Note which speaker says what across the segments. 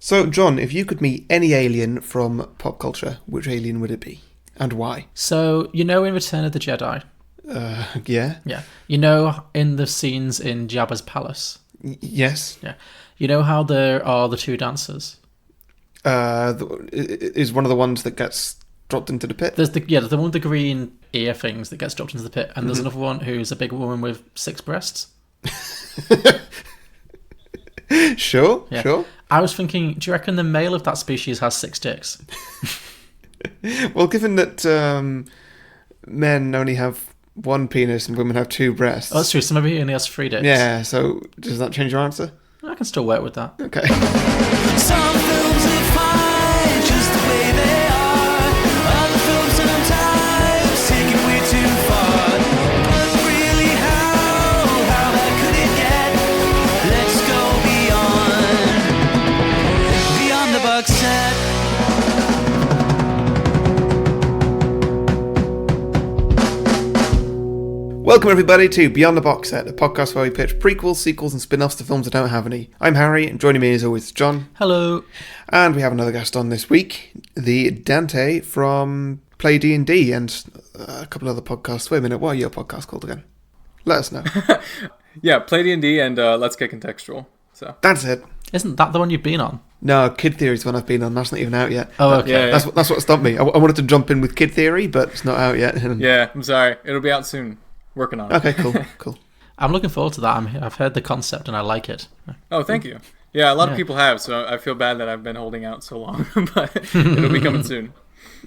Speaker 1: So, John, if you could meet any alien from pop culture, which alien would it be? And why?
Speaker 2: So, in Return of the Jedi?
Speaker 1: Yeah.
Speaker 2: Yeah. You know in the scenes in Jabba's palace?
Speaker 1: Yes.
Speaker 2: Yeah. You know how there are the two dancers?
Speaker 1: Is one of the ones that gets dropped into the pit?
Speaker 2: There's the one with the green ear things that gets dropped into the pit, and there's another one who's a big woman with 6 breasts.
Speaker 1: Sure.
Speaker 2: I was thinking, do you reckon the male of that species has 6 dicks?
Speaker 1: Well, given that men only have 1 penis and women have 2 breasts.
Speaker 2: Oh, that's true. So maybe he only has 3 dicks.
Speaker 1: Yeah, so does that change your answer?
Speaker 2: I can still work with that.
Speaker 1: Okay.
Speaker 3: Some films are fine just the way they are. Other films sometimes take it way too far. But really, how bad could it get? Let's go beyond the box set.
Speaker 1: Welcome everybody to Beyond the Box Set, a podcast where we pitch prequels, sequels and spin-offs to films that don't have any. I'm Harry, and joining me as always is John.
Speaker 2: Hello.
Speaker 1: And we have another guest on this week, the Dante from PlayD&D and a couple other podcasts. Wait a minute, what are your podcasts called again? Let us know.
Speaker 4: Yeah, PlayD&D and Let's Get Contextual. So
Speaker 1: That's it.
Speaker 2: Isn't that the one you've been on?
Speaker 1: No, Kid Theory's the one I've been on. That's not even out yet.
Speaker 2: Oh, okay.
Speaker 4: Yeah.
Speaker 1: That's what stopped me. I wanted to jump in with Kid Theory, but it's not out yet.
Speaker 4: yeah, I'm sorry. It'll be out soon. Working on it.
Speaker 1: Okay, cool.
Speaker 2: I'm looking forward to that. I've heard the concept and I like it.
Speaker 4: Oh, thank you. Yeah, a lot of people have, so I feel bad that I've been holding out so long, but it'll be coming soon.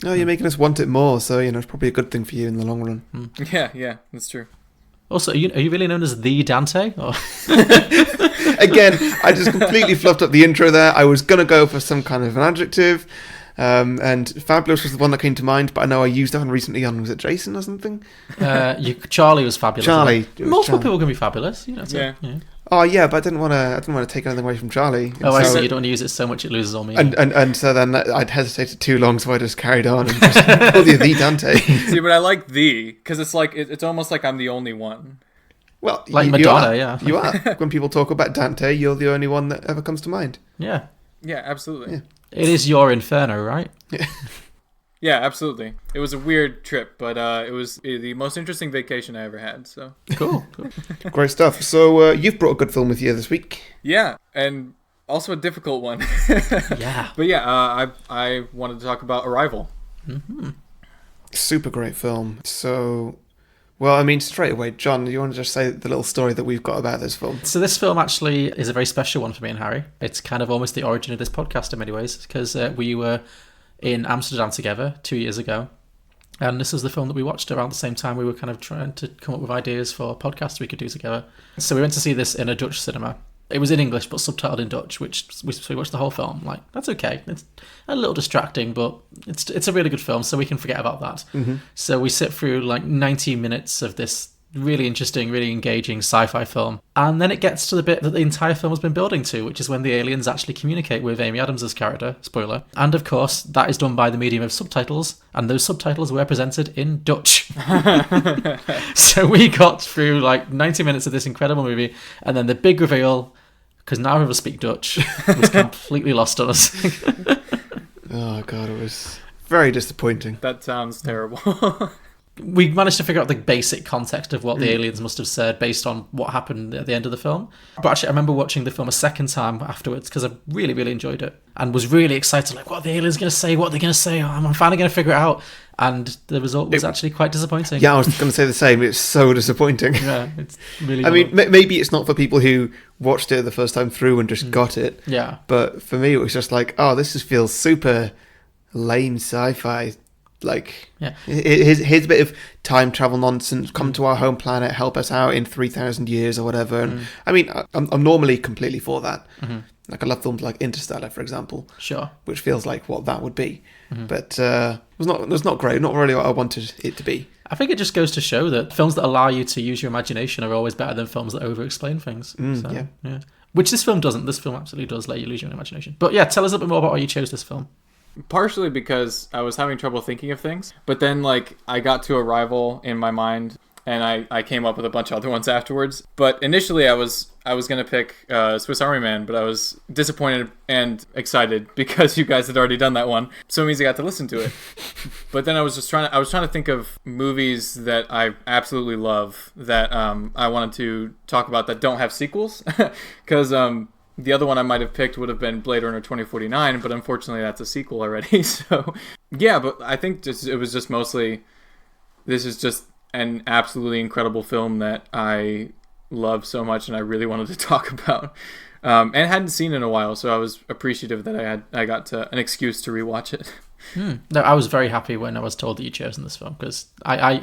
Speaker 1: Oh, you're making us want it more, so it's probably a good thing for you in the long run.
Speaker 4: Yeah, that's true.
Speaker 2: Also, are you really known as the Dante? Or?
Speaker 1: Again, I just completely fluffed up the intro there. I was going to go for some kind of an adjective, and fabulous was the one that came to mind, but I know I used that one recently on, was it Jason or something?
Speaker 2: Charlie was fabulous.
Speaker 1: Charlie.
Speaker 2: Multiple people can be fabulous.
Speaker 4: Yeah.
Speaker 1: Oh yeah, but I didn't want to take anything away from Charlie.
Speaker 2: Oh, I see. You don't want to use it so much it loses all meaning.
Speaker 1: And so then I'd hesitated too long, so I just carried on and just called you the Dante.
Speaker 4: See, but I like the, because it's like, it's almost like I'm the only one.
Speaker 1: Well,
Speaker 2: like Madonna,
Speaker 1: you are. You are. When people talk about Dante, you're the only one that ever comes to mind.
Speaker 2: Yeah.
Speaker 4: Yeah, absolutely.
Speaker 1: Yeah.
Speaker 2: It is your Inferno, right?
Speaker 4: Yeah, absolutely. It was a weird trip, but it was the most interesting vacation I ever had. So
Speaker 2: Cool.
Speaker 1: Great stuff. So you've brought a good film with you this week.
Speaker 4: yeah, and also a difficult one.
Speaker 2: Yeah.
Speaker 4: But yeah, I wanted to talk about Arrival.
Speaker 1: Super great film. So, well, I mean, straight away, John, you want to just say the little story that we've got about this film?
Speaker 2: So this film actually is a very special one for me and Harry. It's kind of almost the origin of this podcast in many ways, because we were in Amsterdam together 2 years ago, and this was the film that we watched around the same time. We were kind of trying to come up with ideas for podcasts we could do together. So we went to see this in a Dutch cinema. It was in English but subtitled in Dutch, which we watched the whole film. Like, that's okay. It's a little distracting, but it's a really good film, so we can forget about that. So we sit through like 90 minutes of this really interesting, really engaging sci-fi film, and then it gets to the bit that the entire film has been building to, which is when the aliens actually communicate with Amy Adams' character, spoiler, and of course that is done by the medium of subtitles, and those subtitles were presented in Dutch. So we got through like 90 minutes of this incredible movie, and then the big reveal, because neither of us speak Dutch, was completely lost on us.
Speaker 1: Oh god, it was very disappointing.
Speaker 4: That sounds terrible.
Speaker 2: We managed to figure out the basic context of what the aliens must have said based on what happened at the end of the film. But actually, I remember watching the film a second time afterwards because I really, really enjoyed it and was really excited. Like, what are the aliens going to say? What are they going to say? Oh, I'm finally going to figure it out. And the result was actually quite disappointing.
Speaker 1: Yeah, I was going to say the same. It's so disappointing.
Speaker 2: Yeah, it's really.
Speaker 1: I mean, maybe it's not for people who watched it the first time through and just got it.
Speaker 2: Yeah.
Speaker 1: But for me, it was just like, oh, this just feels super lame sci-fi. Like,
Speaker 2: yeah.
Speaker 1: Here's a bit of time travel nonsense. Come to our home planet, help us out in 3,000 years or whatever. And I mean, I'm normally completely for that. Like, I love films like Interstellar, for example.
Speaker 2: Sure.
Speaker 1: Which feels like what that would be. But it was not great. Not really what I wanted it to be.
Speaker 2: I think it just goes to show that films that allow you to use your imagination are always better than films that over-explain things. Yeah. Which this film doesn't. This film absolutely does let you lose your own imagination. But yeah, tell us a bit more about why you chose this film.
Speaker 4: Partially because I was having trouble thinking of things, but then like I got to Arrival in my mind, and I came up with a bunch of other ones afterwards. But initially, I was gonna pick Swiss Army Man, but I was disappointed and excited because you guys had already done that one, so it means I got to listen to it. But then I was trying to think of movies that I absolutely love that I wanted to talk about that don't have sequels, because the other one I might have picked would have been Blade Runner 2049, but unfortunately that's a sequel already. So yeah, but I think it was just mostly, this is just an absolutely incredible film that I love so much and I really wanted to talk about, and hadn't seen in a while, so I was appreciative that I got an excuse to rewatch it.
Speaker 2: No, I was very happy when I was told that you'd chosen this film, because I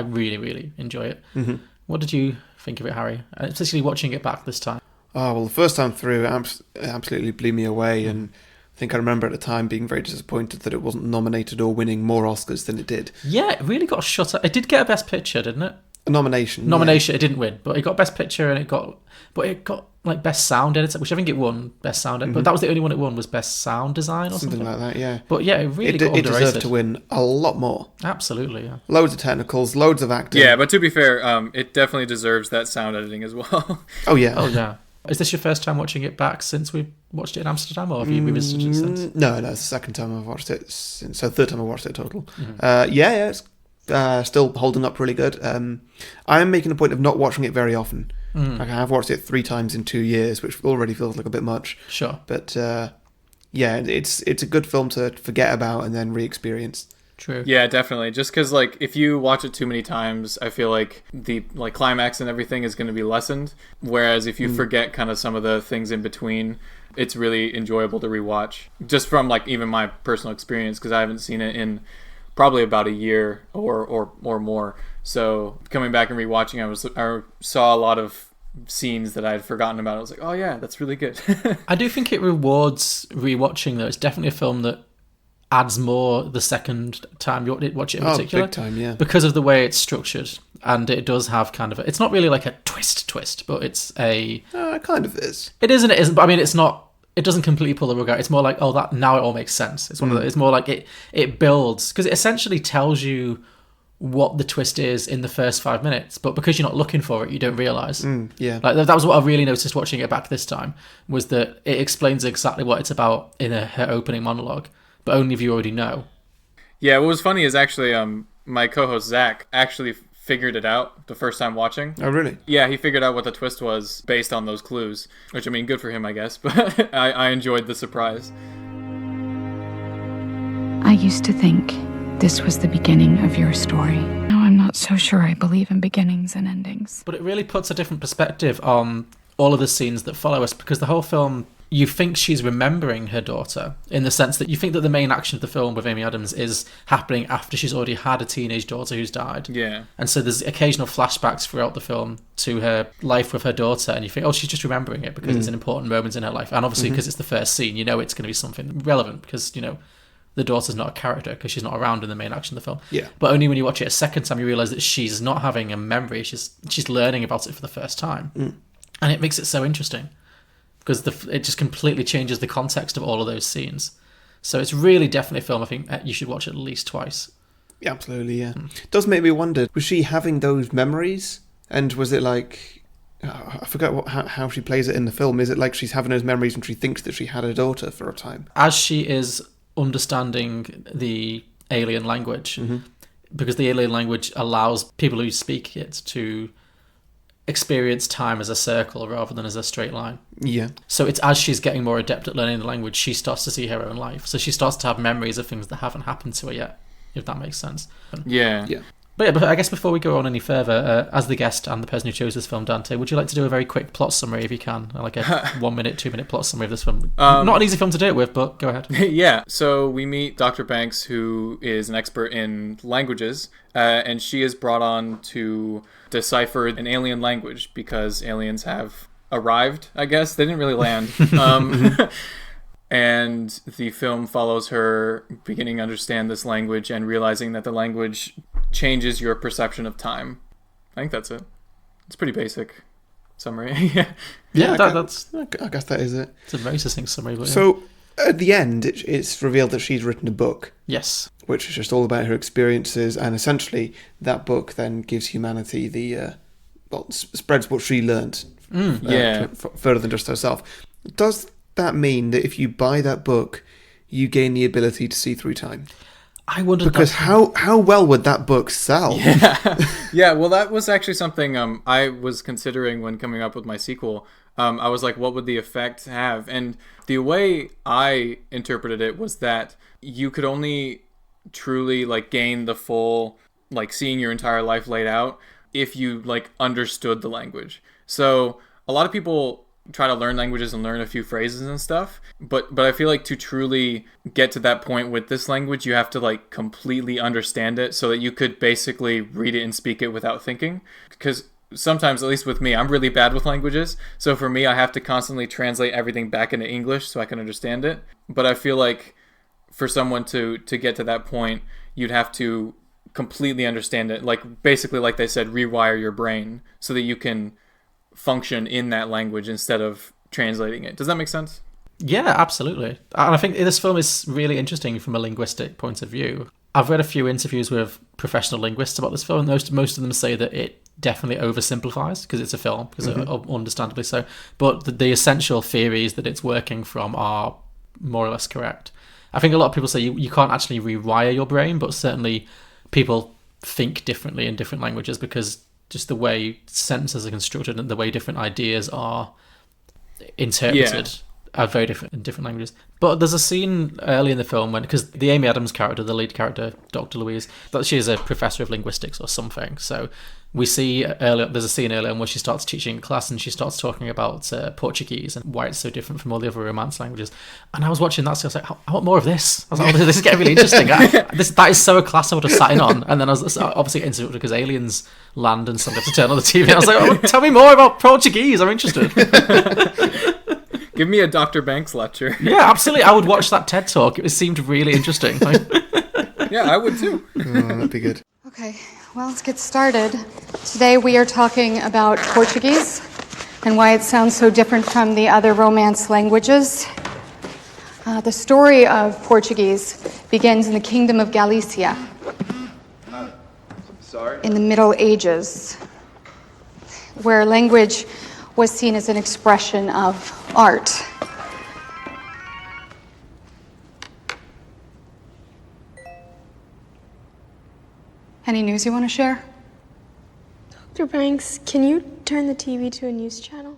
Speaker 2: really, really enjoy it. Mm-hmm. What did you think of it, Harry? Especially watching it back this time.
Speaker 1: Oh, well, the first time through, it absolutely blew me away, and I think I remember at the time being very disappointed that it wasn't nominated or winning more Oscars than it did.
Speaker 2: Yeah, it really got shut up. It did get a Best Picture, didn't it?
Speaker 1: A nomination.
Speaker 2: It didn't win, but it got Best Picture, and it got like Best Sound Editor, which I think it won Best Sound Editor, but that was the only one it won, was Best Sound Design or something
Speaker 1: like that. Yeah,
Speaker 2: but yeah, it really got underrated.
Speaker 1: It deserved to win a lot more.
Speaker 2: Absolutely, yeah.
Speaker 1: Loads of technicals, loads of acting.
Speaker 4: Yeah, but to be fair, it definitely deserves that sound editing as well.
Speaker 1: Oh yeah.
Speaker 2: Is this your first time watching it back since we watched it in Amsterdam, or have you revisited it since?
Speaker 1: No, it's the second time I've watched it since, so third time I watched it total. Mm-hmm. It's still holding up really good. I am making a point of not watching it very often. Like, I have watched it 3 times in 2 years, which already feels like a bit much.
Speaker 2: Sure.
Speaker 1: But it's a good film to forget about and then re-experience.
Speaker 2: True.
Speaker 4: Yeah, definitely. Just because, like, if you watch it too many times, I feel like the climax and everything is going to be lessened. Whereas if you forget kind of some of the things in between, it's really enjoyable to rewatch. Just from even my personal experience, because I haven't seen it in probably about a year or more. So coming back and rewatching, I saw a lot of scenes that I had forgotten about. I was like, oh yeah, that's really good.
Speaker 2: I do think it rewards rewatching, though. It's definitely a film that adds more the second time you watch it in particular.
Speaker 1: Big time, yeah.
Speaker 2: Because of the way it's structured. And it does have kind of it's not really like a twist, but it's a...
Speaker 1: It kind of is.
Speaker 2: It is and it isn't, but I mean, it's not... It doesn't completely pull the rug out. It's more like, that now it all makes sense. It's one of the, it's more like it builds, because it essentially tells you what the twist is in the first 5 minutes, but because you're not looking for it, you don't realise.
Speaker 1: Yeah.
Speaker 2: Like that was what I really noticed watching it back this time, was that it explains exactly what it's about in her opening monologue, but only if you already know.
Speaker 4: Yeah, what was funny is actually my co-host Zach actually figured it out the first time watching.
Speaker 1: Oh, really?
Speaker 4: Yeah, he figured out what the twist was based on those clues, which, I mean, good for him, I guess, but I enjoyed the surprise.
Speaker 5: I used to think this was the beginning of your story. Now I'm not so sure I believe in beginnings and endings.
Speaker 2: But it really puts a different perspective on all of the scenes that follow us, because the whole film, you think she's remembering her daughter, in the sense that you think that the main action of the film with Amy Adams is happening after she's already had a teenage daughter who's died.
Speaker 4: Yeah.
Speaker 2: And so there's occasional flashbacks throughout the film to her life with her daughter, and you think, oh, she's just remembering it because it's an important moment in her life. And obviously, because it's the first scene, you know it's going to be something relevant, because, you know, the daughter's not a character because she's not around in the main action of the film.
Speaker 1: Yeah.
Speaker 2: But only when you watch it a second time, you realise that she's not having a memory, she's learning about it for the first time. And it makes it so interesting, because it just completely changes the context of all of those scenes. So it's really definitely a film I think you should watch at least twice.
Speaker 1: Yeah, absolutely, yeah. It does make me wonder, was she having those memories? And was it like... I forget how she plays it in the film. Is it like she's having those memories and she thinks that she had a daughter for a time?
Speaker 2: As she is understanding the alien language, because the alien language allows people who speak it to experience time as a circle rather than as a straight line.
Speaker 1: Yeah.
Speaker 2: So it's as she's getting more adept at learning the language, she starts to see her own life. So she starts to have memories of things that haven't happened to her yet, if that makes sense.
Speaker 4: Yeah.
Speaker 2: But I guess before we go on any further, as the guest and the person who chose this film, Dante, would you like to do a very quick plot summary, if you can? Like a 1 minute, 2 minute plot summary of this film. Not an easy film to do it with, but go ahead.
Speaker 4: Yeah, so we meet Dr. Banks, who is an expert in languages, and she is brought on to decipher an alien language because aliens have arrived, I guess. They didn't really land. And the film follows her beginning to understand this language and realizing that the language changes your perception of time. I think that's it. It's pretty basic summary.
Speaker 2: Yeah,
Speaker 1: I guess that is it.
Speaker 2: It's a very succinct summary. But
Speaker 1: so at the end, it's revealed that she's written a book.
Speaker 2: yes.
Speaker 1: which is just all about her experiences, and essentially that book then gives humanity the spreads what she learned further than just herself. Does that mean that if you buy that book, you gain the ability to see through time?
Speaker 2: I wondered
Speaker 1: because how well would that book sell?
Speaker 4: Yeah. Well, that was actually something I was considering when coming up with my sequel. I was like, what would the effect have? And the way I interpreted it was that you could only truly like gain the full, like, seeing your entire life laid out if you like understood the language. So a lot of people try to learn languages and learn a few phrases and stuff, but I feel like to truly get to that point with this language, you have to like completely understand it so that you could basically read it and speak it without thinking. Because sometimes, at least with me, I'm really bad with languages, so for me I have to constantly translate everything back into English so I can understand it. But I feel like for someone to get to that point, you'd have to completely understand it, like basically, like they said, rewire your brain so that you can function in that language instead of translating it. Does that make sense?
Speaker 2: Yeah, absolutely. And I think this film is really interesting from a linguistic point of view. I've read a few interviews with professional linguists about this film, and most of them say that it definitely oversimplifies because it's a film, because understandably so. But the essential theories that it's working from are more or less correct. I think a lot of people say you can't actually rewire your brain, but certainly people think differently in different languages because just the way sentences are constructed and the way different ideas are interpreted are very different in different languages. But there's a scene early in the film when, because the Amy Adams character, the lead character, Dr. Louise, that she is a professor of linguistics or something. So we see there's a scene earlier where she starts teaching class and she starts talking about Portuguese and why it's so different from all the other Romance languages. And I was watching that, so I was like, I want more of this. I was like, oh, this is getting really interesting. That is so a class I would have sat in on. And then I was obviously interrupted because aliens land and something to turn on the TV. I was like, oh, tell me more about Portuguese. I'm interested.
Speaker 4: Give me a Dr. Banks lecture.
Speaker 2: Yeah, absolutely. I would watch that TED Talk. It seemed really interesting.
Speaker 4: Yeah, I would too.
Speaker 1: Oh, that'd be good.
Speaker 6: Okay, well, let's get started. Today we are talking about Portuguese and why it sounds so different from the other Romance languages. The story of Portuguese begins in the Kingdom of Galicia in the Middle Ages, where language was seen as an expression of art. Any news you want to share?
Speaker 7: Dr. Banks, can you turn the TV to a news channel?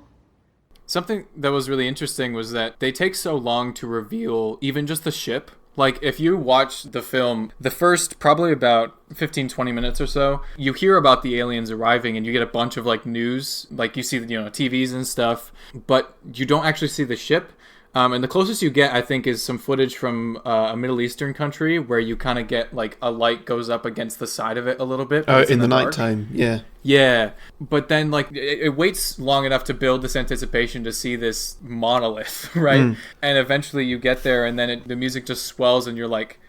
Speaker 4: Something that was really interesting was that they take so long to reveal even just the ship. Like, if you watch the film, the first probably about 15-20 minutes or so, you hear about the aliens arriving and you get a bunch of like news, like you see, TVs and stuff, but you don't actually see the ship. And the closest you get, I think, is some footage from a Middle Eastern country where you kind of get like a light goes up against the side of it a little bit.
Speaker 1: Oh, in the nighttime, yeah.
Speaker 4: Yeah, but then like it waits long enough to build this anticipation to see this monolith, right? And eventually you get there, and then the music just swells, and you're like,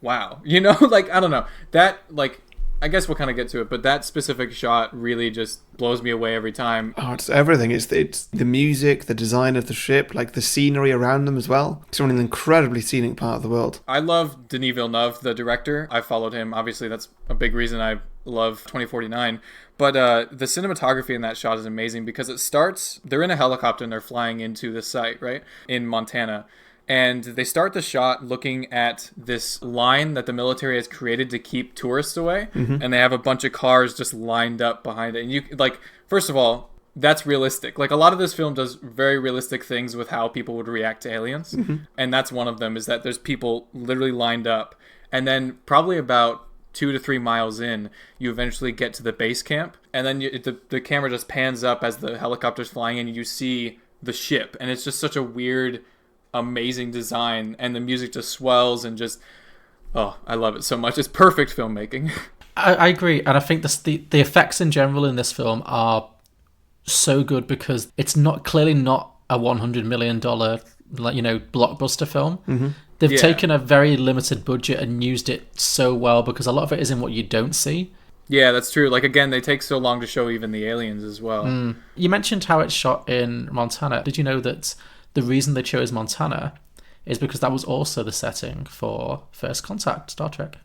Speaker 4: "Wow," like I don't know that like. I guess we'll kind of get to it, but that specific shot really just blows me away every time.
Speaker 1: Oh, it's everything. It's the music, the design of the ship, like the scenery around them as well. It's an incredibly scenic part of the world.
Speaker 4: I love Denis Villeneuve, the director. I followed him. Obviously, that's a big reason I love 2049. But the cinematography in that shot is amazing because it starts, they're in a helicopter and they're flying into the site, right, in Montana. And they start the shot looking at this line that the military has created to keep tourists away. And they have a bunch of cars just lined up behind it. And you, like, first of all, that's realistic. Like, a lot of this film does very realistic things with how people would react to aliens. And that's one of them, is that there's people literally lined up. And then probably about 2 to 3 miles in, you eventually get to the base camp. And then the camera just pans up as the helicopter's flying and you see the ship. And it's just such a weird, amazing design, and the music just swells and just I love it so much. It's perfect filmmaking.
Speaker 2: I agree, and I think the effects in general in this film are so good because it's clearly not a $100 million blockbuster film. They've taken a very limited budget and used it so well because a lot of it is in what you don't see.
Speaker 4: Yeah, that's true. Like, again, they take so long to show even the aliens as well.
Speaker 2: You mentioned how it's shot in Montana. Did you know that the reason they chose Montana is because that was also the setting for First Contact, Star Trek.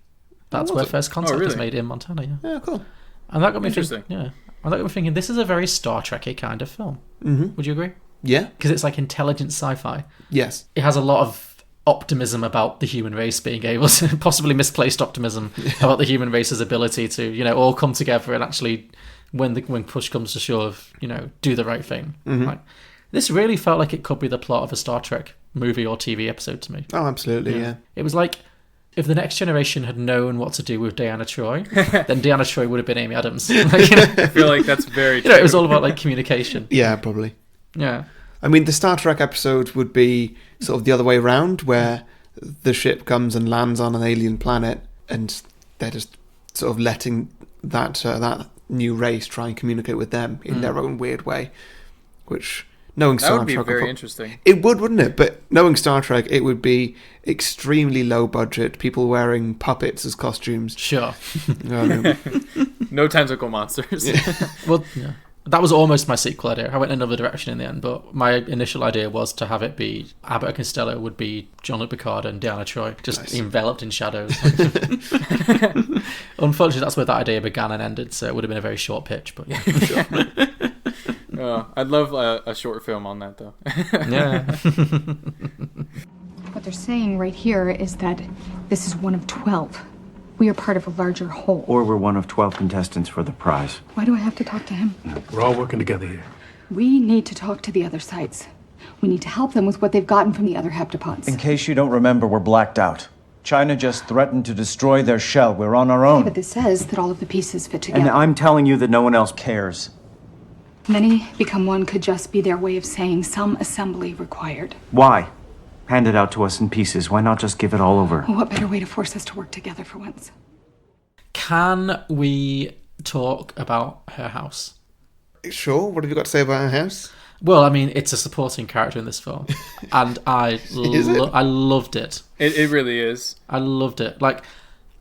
Speaker 2: That's
Speaker 1: was
Speaker 2: where
Speaker 1: it?
Speaker 2: First Contact was
Speaker 4: really?
Speaker 2: made in Montana, yeah.
Speaker 1: Yeah, cool.
Speaker 2: And that got me
Speaker 4: Interesting.
Speaker 2: thinking, and that got me thinking, this is a very Star Trek-y kind of film. Mm-hmm. Would you agree?
Speaker 1: Yeah.
Speaker 2: Because it's like intelligent sci-fi.
Speaker 1: Yes.
Speaker 2: It has a lot of optimism about the human race being able to, possibly misplaced optimism about the human race's ability to, all come together and actually, when push comes to shove, do the right thing.
Speaker 1: Mm-hmm.
Speaker 2: Like, this really felt like it could be the plot of a Star Trek movie or TV episode to me.
Speaker 1: Oh, absolutely, yeah.
Speaker 2: It was like, if the Next Generation had known what to do with Diana Troy, then Diana Troy would have been Amy Adams.
Speaker 4: I feel like that's very true.
Speaker 2: It was all about like communication.
Speaker 1: Yeah, probably.
Speaker 2: Yeah.
Speaker 1: I mean, the Star Trek episode would be sort of the other way around, where the ship comes and lands on an alien planet, and they're just sort of letting that new race try and communicate with them in their own weird way. Which, knowing
Speaker 4: That
Speaker 1: Star
Speaker 4: would be
Speaker 1: Trek,
Speaker 4: very interesting.
Speaker 1: it would, wouldn't it? But knowing Star Trek, it would be extremely low budget. People wearing puppets as costumes.
Speaker 2: Sure.
Speaker 4: No tentacle monsters.
Speaker 2: Well, yeah. That was almost my sequel idea. I went another direction in the end, but my initial idea was to have it be Abbot and Costello would be Jean-Luc Picard and Diana Troy, just enveloped in shadows. Unfortunately, that's where that idea began and ended, so it would have been a very short pitch, but yeah.
Speaker 4: I'd love a short film on that, though.
Speaker 2: Yeah.
Speaker 6: What they're saying right here is that this is one of 12. We are part of a larger whole.
Speaker 8: Or we're one of 12 contestants for the prize.
Speaker 6: Why do I have to talk to him?
Speaker 9: We're all working together here.
Speaker 6: We need to talk to the other sites. We need to help them with what they've gotten from the other heptapods.
Speaker 8: In case you don't remember, we're blacked out. China just threatened to destroy their shell. We're on our own.
Speaker 6: But this says that all of the pieces fit together.
Speaker 8: And I'm telling you that no one else cares.
Speaker 6: Many become one could just be their way of saying some assembly required.
Speaker 8: Why? Hand it out to us in pieces. Why not just give it all over?
Speaker 6: Well, what better way to force us to work together for once?
Speaker 2: Can we talk about her house?
Speaker 1: Sure, what have you got to say about her house?
Speaker 2: Well, I mean, it's a supporting character in this film, and I loved it.
Speaker 4: It really is.
Speaker 2: I loved it. Like,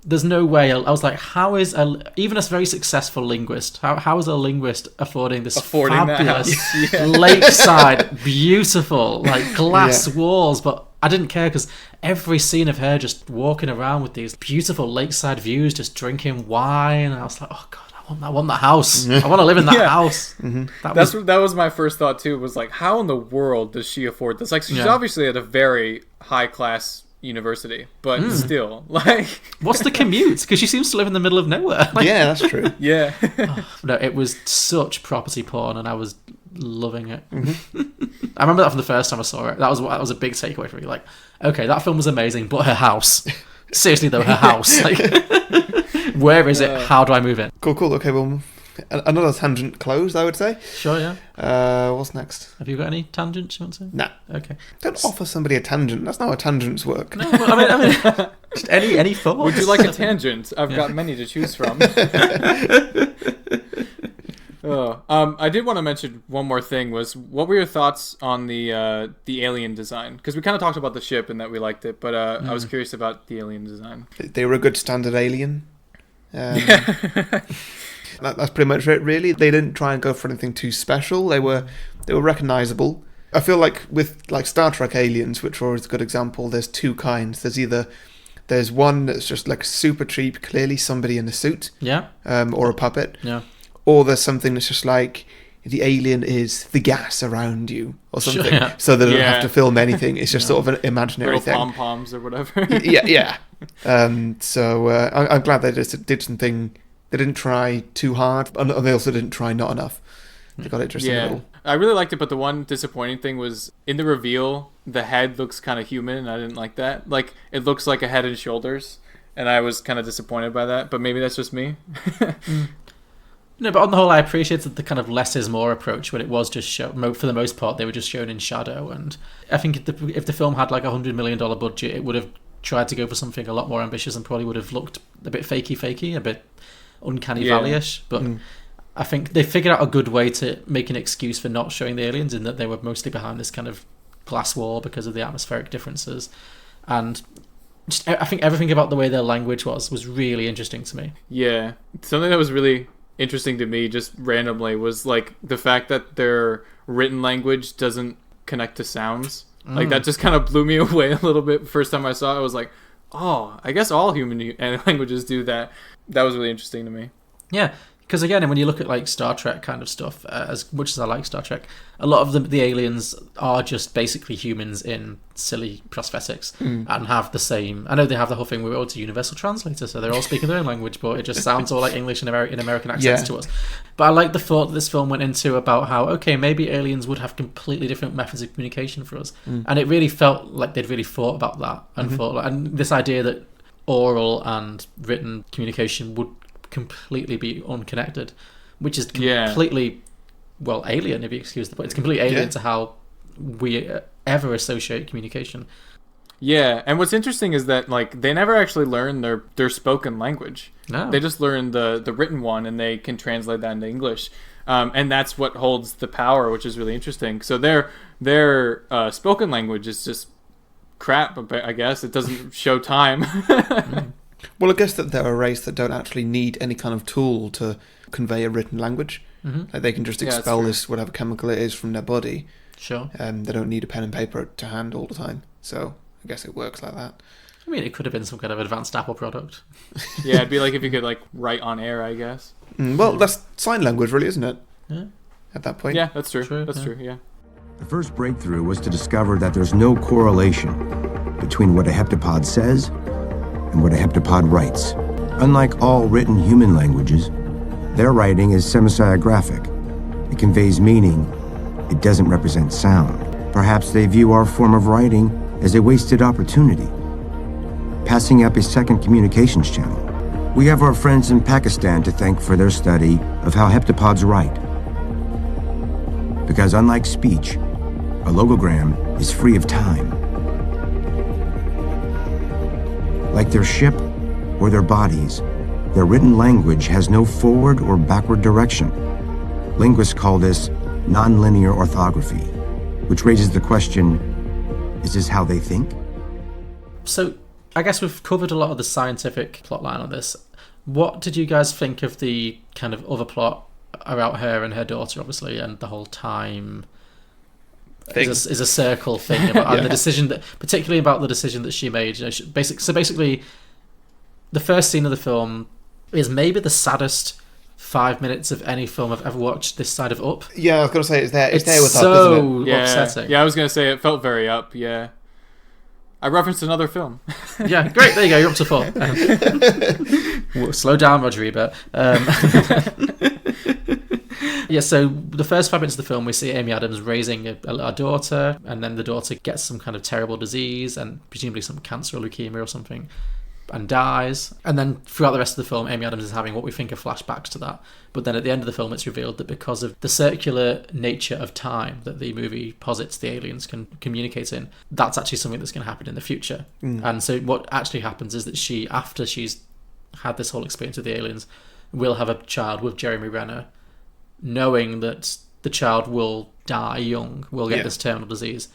Speaker 2: there's no way. I was like, how is even a very successful linguist? How is a linguist affording this fabulous lakeside, beautiful, like glass walls? But I didn't care because every scene of her just walking around with these beautiful lakeside views, just drinking wine, and I was like, oh god. I want that house. I want to live in that house.
Speaker 1: Mm-hmm.
Speaker 4: That was my first thought too. Was like, how in the world does she afford this? Like, she's obviously at a very high class university, but still, like,
Speaker 2: what's the commute? Because she seems to live in the middle of nowhere. Like,
Speaker 1: yeah, that's true.
Speaker 4: Yeah.
Speaker 2: No, it was such property porn, and I was loving it. Mm-hmm. I remember that from the first time I saw it. That was a big takeaway for me. Like, okay, that film was amazing, but her house. Seriously though, her house. Like, where is it? How do I move in?
Speaker 1: Cool. Okay, well, another tangent closed, I would say.
Speaker 2: Sure, yeah.
Speaker 1: What's next?
Speaker 2: Have you got any tangents you want to say?
Speaker 1: Nah.
Speaker 2: Okay.
Speaker 1: Don't offer somebody a tangent. That's not how tangents work.
Speaker 2: No, but I mean, just any thoughts?
Speaker 4: Would you like a tangent? I've got many to choose from. I did want to mention one more thing. Was what were your thoughts on the alien design? Because we kind of talked about the ship and that we liked it, but I was curious about the alien design.
Speaker 1: They were a good standard alien. That's pretty much it, really. They didn't try and go for anything too special. They were recognizable. I feel like with like Star Trek aliens, which are always a good example, there's two kinds. There's one that's just like super cheap, clearly somebody in a suit, or a puppet, or there's something that's just like the alien is the gas around you or something, so they don't have to film anything. It's just sort of an imaginary
Speaker 4: little
Speaker 1: thing,
Speaker 4: pom-poms or whatever.
Speaker 1: yeah. So I'm glad they just did something. They didn't try too hard, and they also didn't try not enough. They got it just in the middle.
Speaker 4: I really liked it, but the one disappointing thing was in the reveal, the head looks kind of human, and I didn't like that. Like, it looks like a head and shoulders, and I was kind of disappointed by that, but maybe that's just me.
Speaker 2: No, but on the whole, I appreciated the kind of less is more approach when it was just shown. For the most part, they were just shown in shadow, and I think if the film had like $100 million budget, it would have tried to go for something a lot more ambitious and probably would have looked a bit fakey, a bit uncanny valley-ish, but I think they figured out a good way to make an excuse for not showing the aliens, in that they were mostly behind this kind of glass wall because of the atmospheric differences, and just, I think everything about the way their language was really interesting to me.
Speaker 4: Yeah, something that was really interesting to me just randomly was like the fact that their written language doesn't connect to sounds. Like, that just kind of blew me away a little bit. First time I saw it, I was like, oh, I guess all human languages do that. That was really interesting to me.
Speaker 2: Yeah, because again, when you look at like Star Trek kind of stuff, as much as I like Star Trek, a lot of the aliens are just basically humans in silly prosthetics and have the same. I know they have the whole thing where it's a universal translator, so they're all speaking their own language, but it just sounds all like English and in American accents to us. But I like the thought that this film went into about how, okay, maybe aliens would have completely different methods of communication for us, and it really felt like they'd really thought about that and and this idea that oral and written communication would completely be unconnected, which is completely alien, if you excuse the point. It's completely alien to how we ever associate communication.
Speaker 4: Yeah, and what's interesting is that like they never actually learn their spoken language. No, they just learn the written one, and they can translate that into English, and that's what holds the power, which is really interesting. So their spoken language is just crap. I guess it doesn't show time.
Speaker 1: Well, I guess that they're a race that don't actually need any kind of tool to convey a written language. Like they can just expel this whatever chemical it is from their body.
Speaker 2: Sure.
Speaker 1: They don't need a pen and paper to hand all the time. So I guess it works like that.
Speaker 2: I mean, it could have been some kind of advanced Apple product.
Speaker 4: Yeah, it'd be like if you could like write on air, I guess.
Speaker 1: Well, that's sign language, really, isn't it?
Speaker 2: Yeah.
Speaker 1: At that point.
Speaker 4: Yeah, that's true. That's true. Yeah.
Speaker 9: The first breakthrough was to discover that there's no correlation between what a heptapod says and what a heptapod writes. Unlike all written human languages, their writing is semasiographic. It conveys meaning. It doesn't represent sound. Perhaps they view our form of writing as a wasted opportunity, passing up a second communications channel. We have our friends in Pakistan to thank for their study of how heptapods write. Because unlike speech, a logogram is free of time. Like their ship or their bodies, their written language has no forward or backward direction. Linguists call this nonlinear orthography, which raises the question, is this how they think?
Speaker 2: So, I guess we've covered a lot of the scientific plotline on this. What did you guys think of the kind of other plot about her and her daughter, obviously, and the whole time is a circle thing about the decision that, particularly about the decision that she made. You know, basically, the first scene of the film is maybe the saddest 5 minutes of any film I've ever watched this side of Up.
Speaker 1: Yeah, I was going to say it's there with
Speaker 2: so
Speaker 1: Up, isn't it?
Speaker 2: upsetting.
Speaker 4: Yeah, I was going to say it felt very Up. Yeah, I referenced another film.
Speaker 2: Yeah, great. There you go. You're up to 4. Slow down, Roger Ebert. Yeah, so the first 5 minutes of the film, we see Amy Adams raising a daughter, and then the daughter gets some kind of terrible disease, and presumably some cancer or leukemia or something, and dies. And then throughout the rest of the film, Amy Adams is having what we think are flashbacks to that. But then at the end of the film, it's revealed that because of the circular nature of time that the movie posits the aliens can communicate in, that's actually something that's going to happen in the future. And so what actually happens is that she, after she's had this whole experience with the aliens, will have a child with Jeremy Renner, knowing that the child will die young, will get this terminal disease.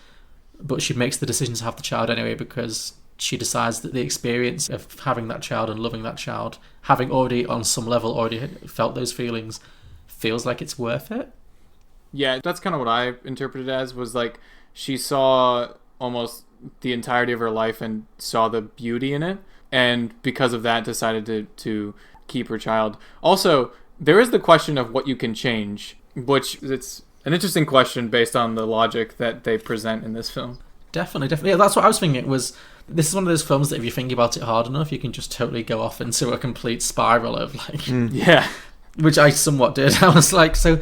Speaker 2: But she makes the decision to have the child anyway because she decides that the experience of having that child and loving that child, having already on some level already felt those feelings, feels like it's worth it.
Speaker 4: Yeah, that's kind of what I interpreted as, was like she saw almost the entirety of her life and saw the beauty in it, and because of that decided to keep her child. Also, there is the question of what you can change, which it's an interesting question based on the logic that they present in this film.
Speaker 2: Definitely. Yeah, that's what I was thinking. This is one of those films that if you think about it hard enough, you can just totally go off into a complete spiral of like...
Speaker 4: Yeah.
Speaker 2: Which I somewhat did. I was like, so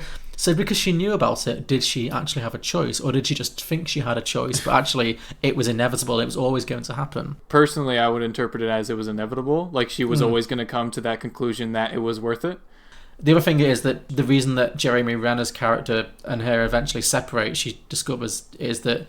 Speaker 2: because she knew about it, did she actually have a choice? Or did she just think she had a choice, but actually it was inevitable, it was always going to happen?
Speaker 4: Personally, I would interpret it as it was inevitable. Like she was always going to come to that conclusion that it was worth it.
Speaker 2: The other thing is that the reason that Jeremy Renner's character and her eventually separate, she discovers, is that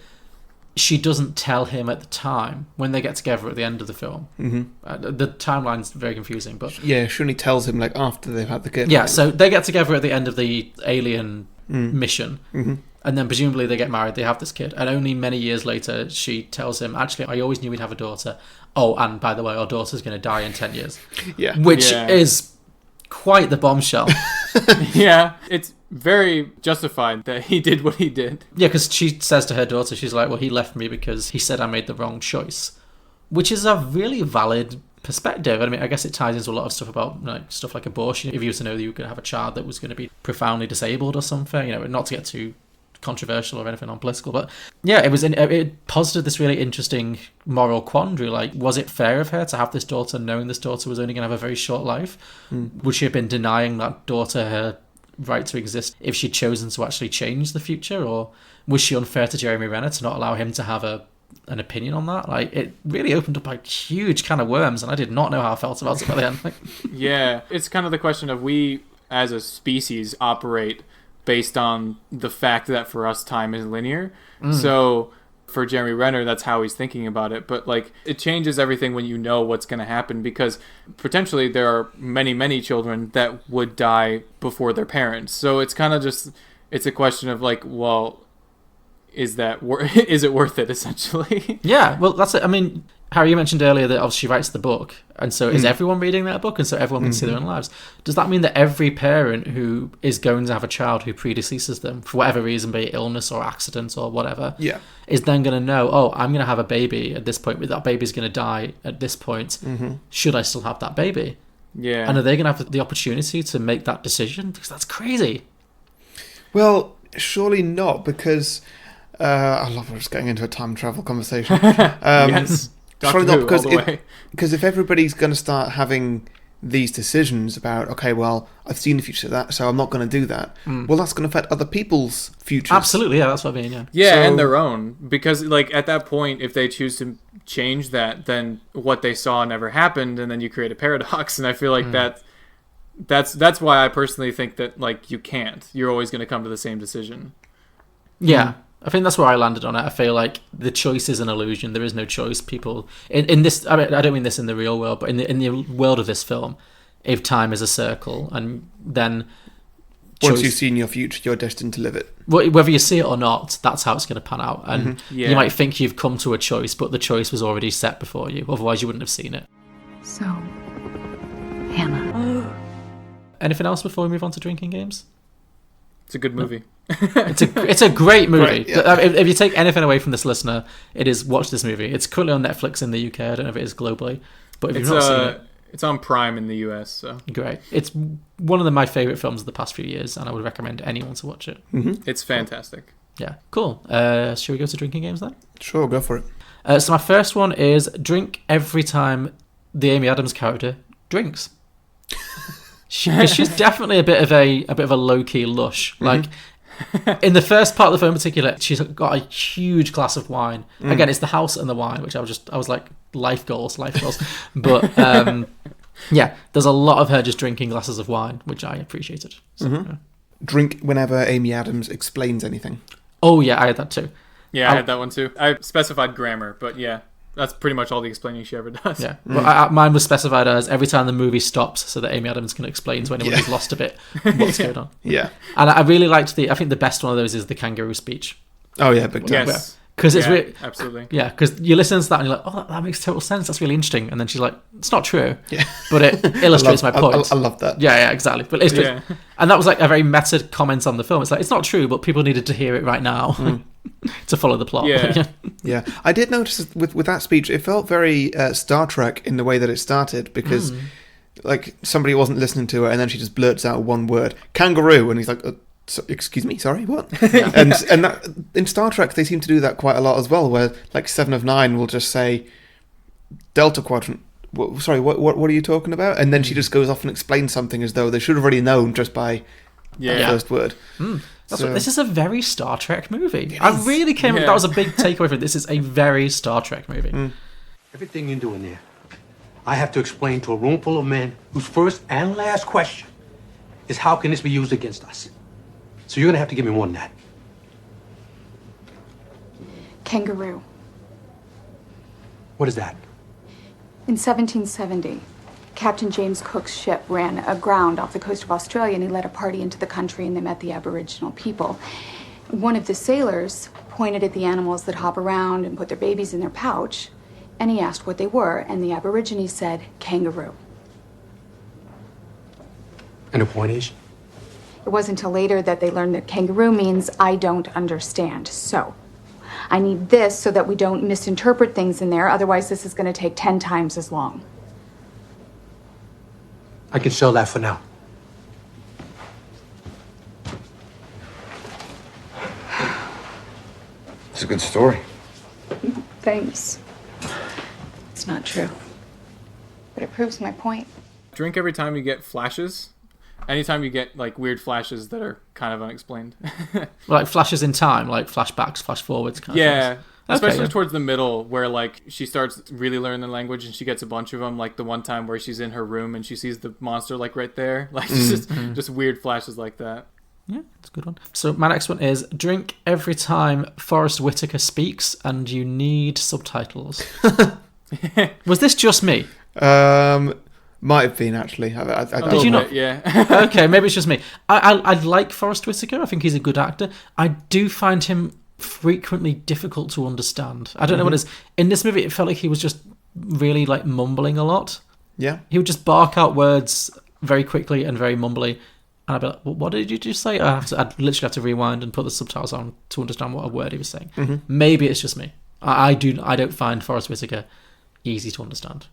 Speaker 2: she doesn't tell him at the time when they get together at the end of the film. The timeline's very confusing, but
Speaker 1: yeah, she only tells him like after they've had the kid.
Speaker 2: Yeah, so they get together at the end of the alien mission, and then presumably they get married. They have this kid, and only many years later she tells him, "Actually, I always knew we'd have a daughter. Oh, and by the way, our daughter's going to die in 10 years."
Speaker 1: Yeah,
Speaker 2: which is quite the bombshell.
Speaker 4: Yeah, it's very justified that he did what he did.
Speaker 2: Yeah, because she says to her daughter, she's like, well, he left me because he said I made the wrong choice, which is a really valid perspective. I mean, I guess it ties into a lot of stuff about stuff like abortion. If you were to know that you were going to have a child that was going to be profoundly disabled or something, not to get too controversial or anything non-political, but yeah, it posited this really interesting moral quandary. Like, was it fair of her to have this daughter knowing this daughter was only going to have a very short life? Would she have been denying that daughter her right to exist if she'd chosen to actually change the future? Or was she unfair to Jeremy Renner to not allow him to have an opinion on that? Like, it really opened up a huge can of worms, and I did not know how I felt about it by the end.
Speaker 4: Yeah, it's kind of the question of, we as a species operate based on the fact that for us time is linear. So for Jeremy Renner, that's how he's thinking about it. But like, it changes everything when you know what's going to happen, because potentially there are many, many children that would die before their parents. So it's kind of just, it's a question of like, well, is it worth it, essentially?
Speaker 2: Yeah, well, that's it. I mean, Harry, you mentioned earlier that obviously she writes the book, and so is everyone reading that book, and so everyone can see their own lives. Does that mean that every parent who is going to have a child who predeceases them, for whatever reason, be it illness or accident or whatever, is then going to know, oh, I'm going to have a baby at this point, but that baby's going to die at this point. Should I still have that baby?
Speaker 4: Yeah.
Speaker 2: And are they going to have the opportunity to make that decision? Because that's crazy.
Speaker 1: Well, surely not, because I love us getting into a time travel conversation.
Speaker 4: Yes.
Speaker 1: Surely not, because if everybody's going to start having these decisions about, okay, well, I've seen the future of that, so I'm not going to do that. Well, that's going to affect other people's futures.
Speaker 2: Absolutely, yeah, that's what I mean,
Speaker 4: Yeah,
Speaker 1: So-
Speaker 4: and their own. Because, like, at that point, if they choose to change that, then what they saw never happened, and then you create a paradox. And I feel like that's why I personally think that, like, you can't. You're always going to come to the same decision.
Speaker 2: Yeah. I think that's where I landed on it. I feel like the choice is an illusion. There is no choice. People in this, I mean, I don't mean this in the real world, but in the world of this film, if time is a circle, and then
Speaker 1: Once you've seen your future, you're destined to live it.
Speaker 2: Whether you see it or not, that's how it's going to pan out. And
Speaker 4: Yeah.
Speaker 2: you might think you've come to a choice, but the choice was already set before you. Otherwise, you wouldn't have seen it.
Speaker 5: So, Hannah.
Speaker 2: Anything else before we move on to drinking games?
Speaker 4: It's a good movie.
Speaker 2: It's a great movie.
Speaker 1: Great, yeah.
Speaker 2: If you take anything away from this listener, it is watch this movie. It's currently on Netflix in the UK. I don't know if it is globally, but if you've not seen it,
Speaker 4: it's on Prime in the US. So
Speaker 2: great. It's one of my favourite films of the past few years, and I would recommend anyone to watch it.
Speaker 4: it's fantastic.
Speaker 2: Yeah, cool. Shall we go to drinking games then?
Speaker 1: Sure, go for it.
Speaker 2: So my first one is drink every time the Amy Adams character drinks. She's definitely a bit of a low key lush. Like in the first part of the film in particular, she's got a huge glass of wine. Again, it's the house and the wine, which I was like, life goals. But yeah, there's a lot of her just drinking glasses of wine, which I appreciated. So, yeah.
Speaker 1: Drink whenever Amy Adams explains anything.
Speaker 2: Oh yeah, I had that too.
Speaker 4: Yeah, I had that one too. I specified grammar, but yeah, that's pretty much all the explaining she ever does.
Speaker 2: Yeah, well, mine was specified as every time the movie stops, so that Amy Adams can explain to anyone who's lost a bit what's going on.
Speaker 1: Yeah.
Speaker 2: And I really liked I think the best one of those is the kangaroo speech.
Speaker 1: Oh yeah, big time.
Speaker 4: Yes.
Speaker 2: Because it's really,
Speaker 4: absolutely.
Speaker 2: Yeah, because you listen to that and you're like, oh, that makes total sense. That's really interesting. And then she's like, it's not true.
Speaker 1: Yeah.
Speaker 2: But it illustrates my point.
Speaker 1: I love that.
Speaker 2: Yeah, exactly. But and that was like a very meta comment on the film. It's like, it's not true, but people needed to hear it right now to follow the plot.
Speaker 4: Yeah.
Speaker 1: Yeah. I did notice with that speech, it felt very Star Trek in the way that it started, because like somebody wasn't listening to her and then she just blurts out one word, kangaroo, and he's like, so, excuse me, sorry, what? and that, in Star Trek, they seem to do that quite a lot as well, where like 7 of 9 will just say Delta Quadrant. Sorry, what are you talking about? And then she just goes off and explains something as though they should have already known just by the first word.
Speaker 2: This is a very Star Trek movie. I really came. That was a big takeaway from it. This is a very Star Trek movie.
Speaker 10: Everything you're doing there, I have to explain to a room full of men whose first and last question is, how can this be used against us? So you're gonna have to give me more than that.
Speaker 6: Kangaroo.
Speaker 10: What is that?
Speaker 6: In 1770, Captain James Cook's ship ran aground off the coast of Australia, and he led a party into the country, and they met the Aboriginal people. One of the sailors pointed at the animals that hop around and put their babies in their pouch, and he asked what they were, and the Aborigine said, kangaroo.
Speaker 10: And the point is?
Speaker 6: It wasn't until later that they learned that kangaroo means I don't understand. So I need this so that we don't misinterpret things in there. Otherwise, this is going to take 10 times as long.
Speaker 10: I can sell that for now.
Speaker 9: It's a good story.
Speaker 6: Thanks. It's not true. But it proves my point.
Speaker 4: Drink every time you get flashes. Anytime you get like weird flashes that are kind of unexplained.
Speaker 2: Like flashes in time, like flashbacks, flash forwards kind of things.
Speaker 4: Especially towards the middle where like she starts really learning the language and she gets a bunch of them, like the one time where she's in her room and she sees the monster like right there. Like just weird flashes like that.
Speaker 2: Yeah, it's a good one. So my next one is drink every time Forrest Whitaker speaks and you need subtitles. Was this just me?
Speaker 1: Might have been, actually.
Speaker 2: Did you not?
Speaker 4: Yeah.
Speaker 2: Okay, maybe it's just me. I like Forrest Whitaker. I think he's a good actor. I do find him frequently difficult to understand. I don't know what it is. In this movie, it felt like he was just really like mumbling a lot.
Speaker 1: Yeah.
Speaker 2: He would just bark out words very quickly and very mumbly. And I'd be like, what did you just say? I'd literally have to rewind and put the subtitles on to understand what a word he was saying. Maybe it's just me. I don't find Forrest Whitaker easy to understand.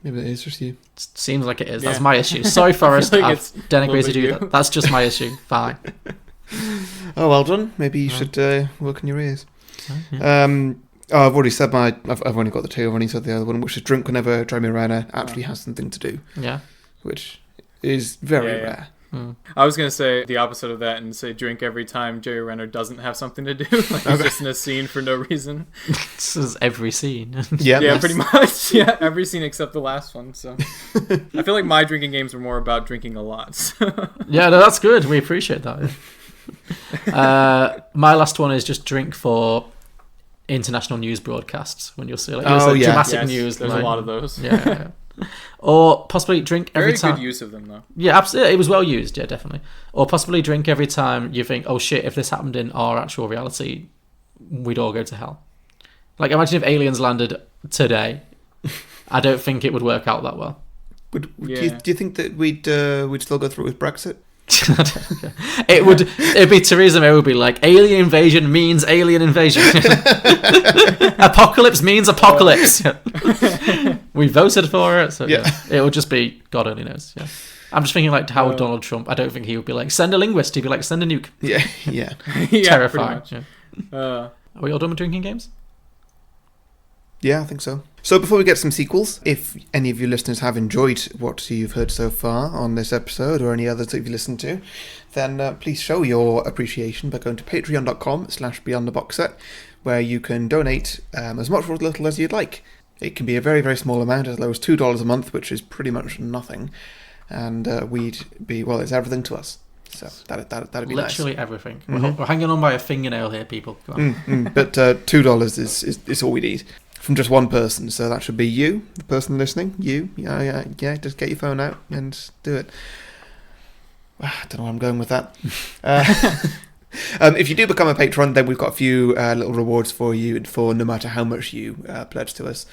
Speaker 1: Maybe it is just you.
Speaker 2: Seems like it is. Yeah. That's my issue. Sorry, Forrest. I've denigrated you. That's just my issue. Fine.
Speaker 1: Oh, well done. Maybe you should work on your ears. I've already said I've only got the two. I've only said the other one, which is drink whenever Jeremy Renner actually has something to do.
Speaker 2: Yeah.
Speaker 1: Which is very rare.
Speaker 4: I was going to say the opposite of that and say drink every time Jerry Renner doesn't have something to do. Like he's just in a scene for no reason.
Speaker 2: This is every scene.
Speaker 4: Yeah, pretty much. Yeah, every scene except the last one. So I feel like my drinking games were more about drinking a lot. So.
Speaker 2: Yeah, no, that's good. We appreciate that. My last one is just drink for international news broadcasts when you'll see like dramatic news.
Speaker 4: There's a lot of those.
Speaker 2: Yeah. Or possibly drink every time.
Speaker 4: Very good use of them, though.
Speaker 2: Yeah, absolutely. It was well used. Yeah, definitely. Or possibly drink every time you think, oh shit, if this happened in our actual reality, we'd all go to hell. Like, imagine if aliens landed today. I don't think it would work out that well.
Speaker 1: Do you think that we'd still go through with Brexit?
Speaker 2: It'd be Theresa May would be like, alien invasion means alien invasion. Apocalypse means apocalypse. We voted for it, so it would just be God only knows. Yeah, I'm just thinking like how Donald Trump. I don't think he would be like send a linguist. He'd be like send a nuke.
Speaker 1: Yeah.
Speaker 2: Terrifying. Are we all done with drinking games?
Speaker 1: Yeah, I think so. So before we get some sequels, if any of you listeners have enjoyed what you've heard so far on this episode or any others that you've listened to, then please show your appreciation by going to patreon.com/beyondtheboxset, where you can donate as much or as little as you'd like. It can be a very, very small amount, as low as $2 a month, which is pretty much nothing. And we'd be, well, it's everything to us. So that'd be
Speaker 2: literally
Speaker 1: nice.
Speaker 2: Everything. We're hanging on by a fingernail here, people.
Speaker 1: But $2 is all we need. From just one person, so that should be you, the person listening. You, yeah. Just get your phone out and do it. I don't know where I'm going with that. If you do become a patron, then we've got a few little rewards for you for no matter how much you pledge to us.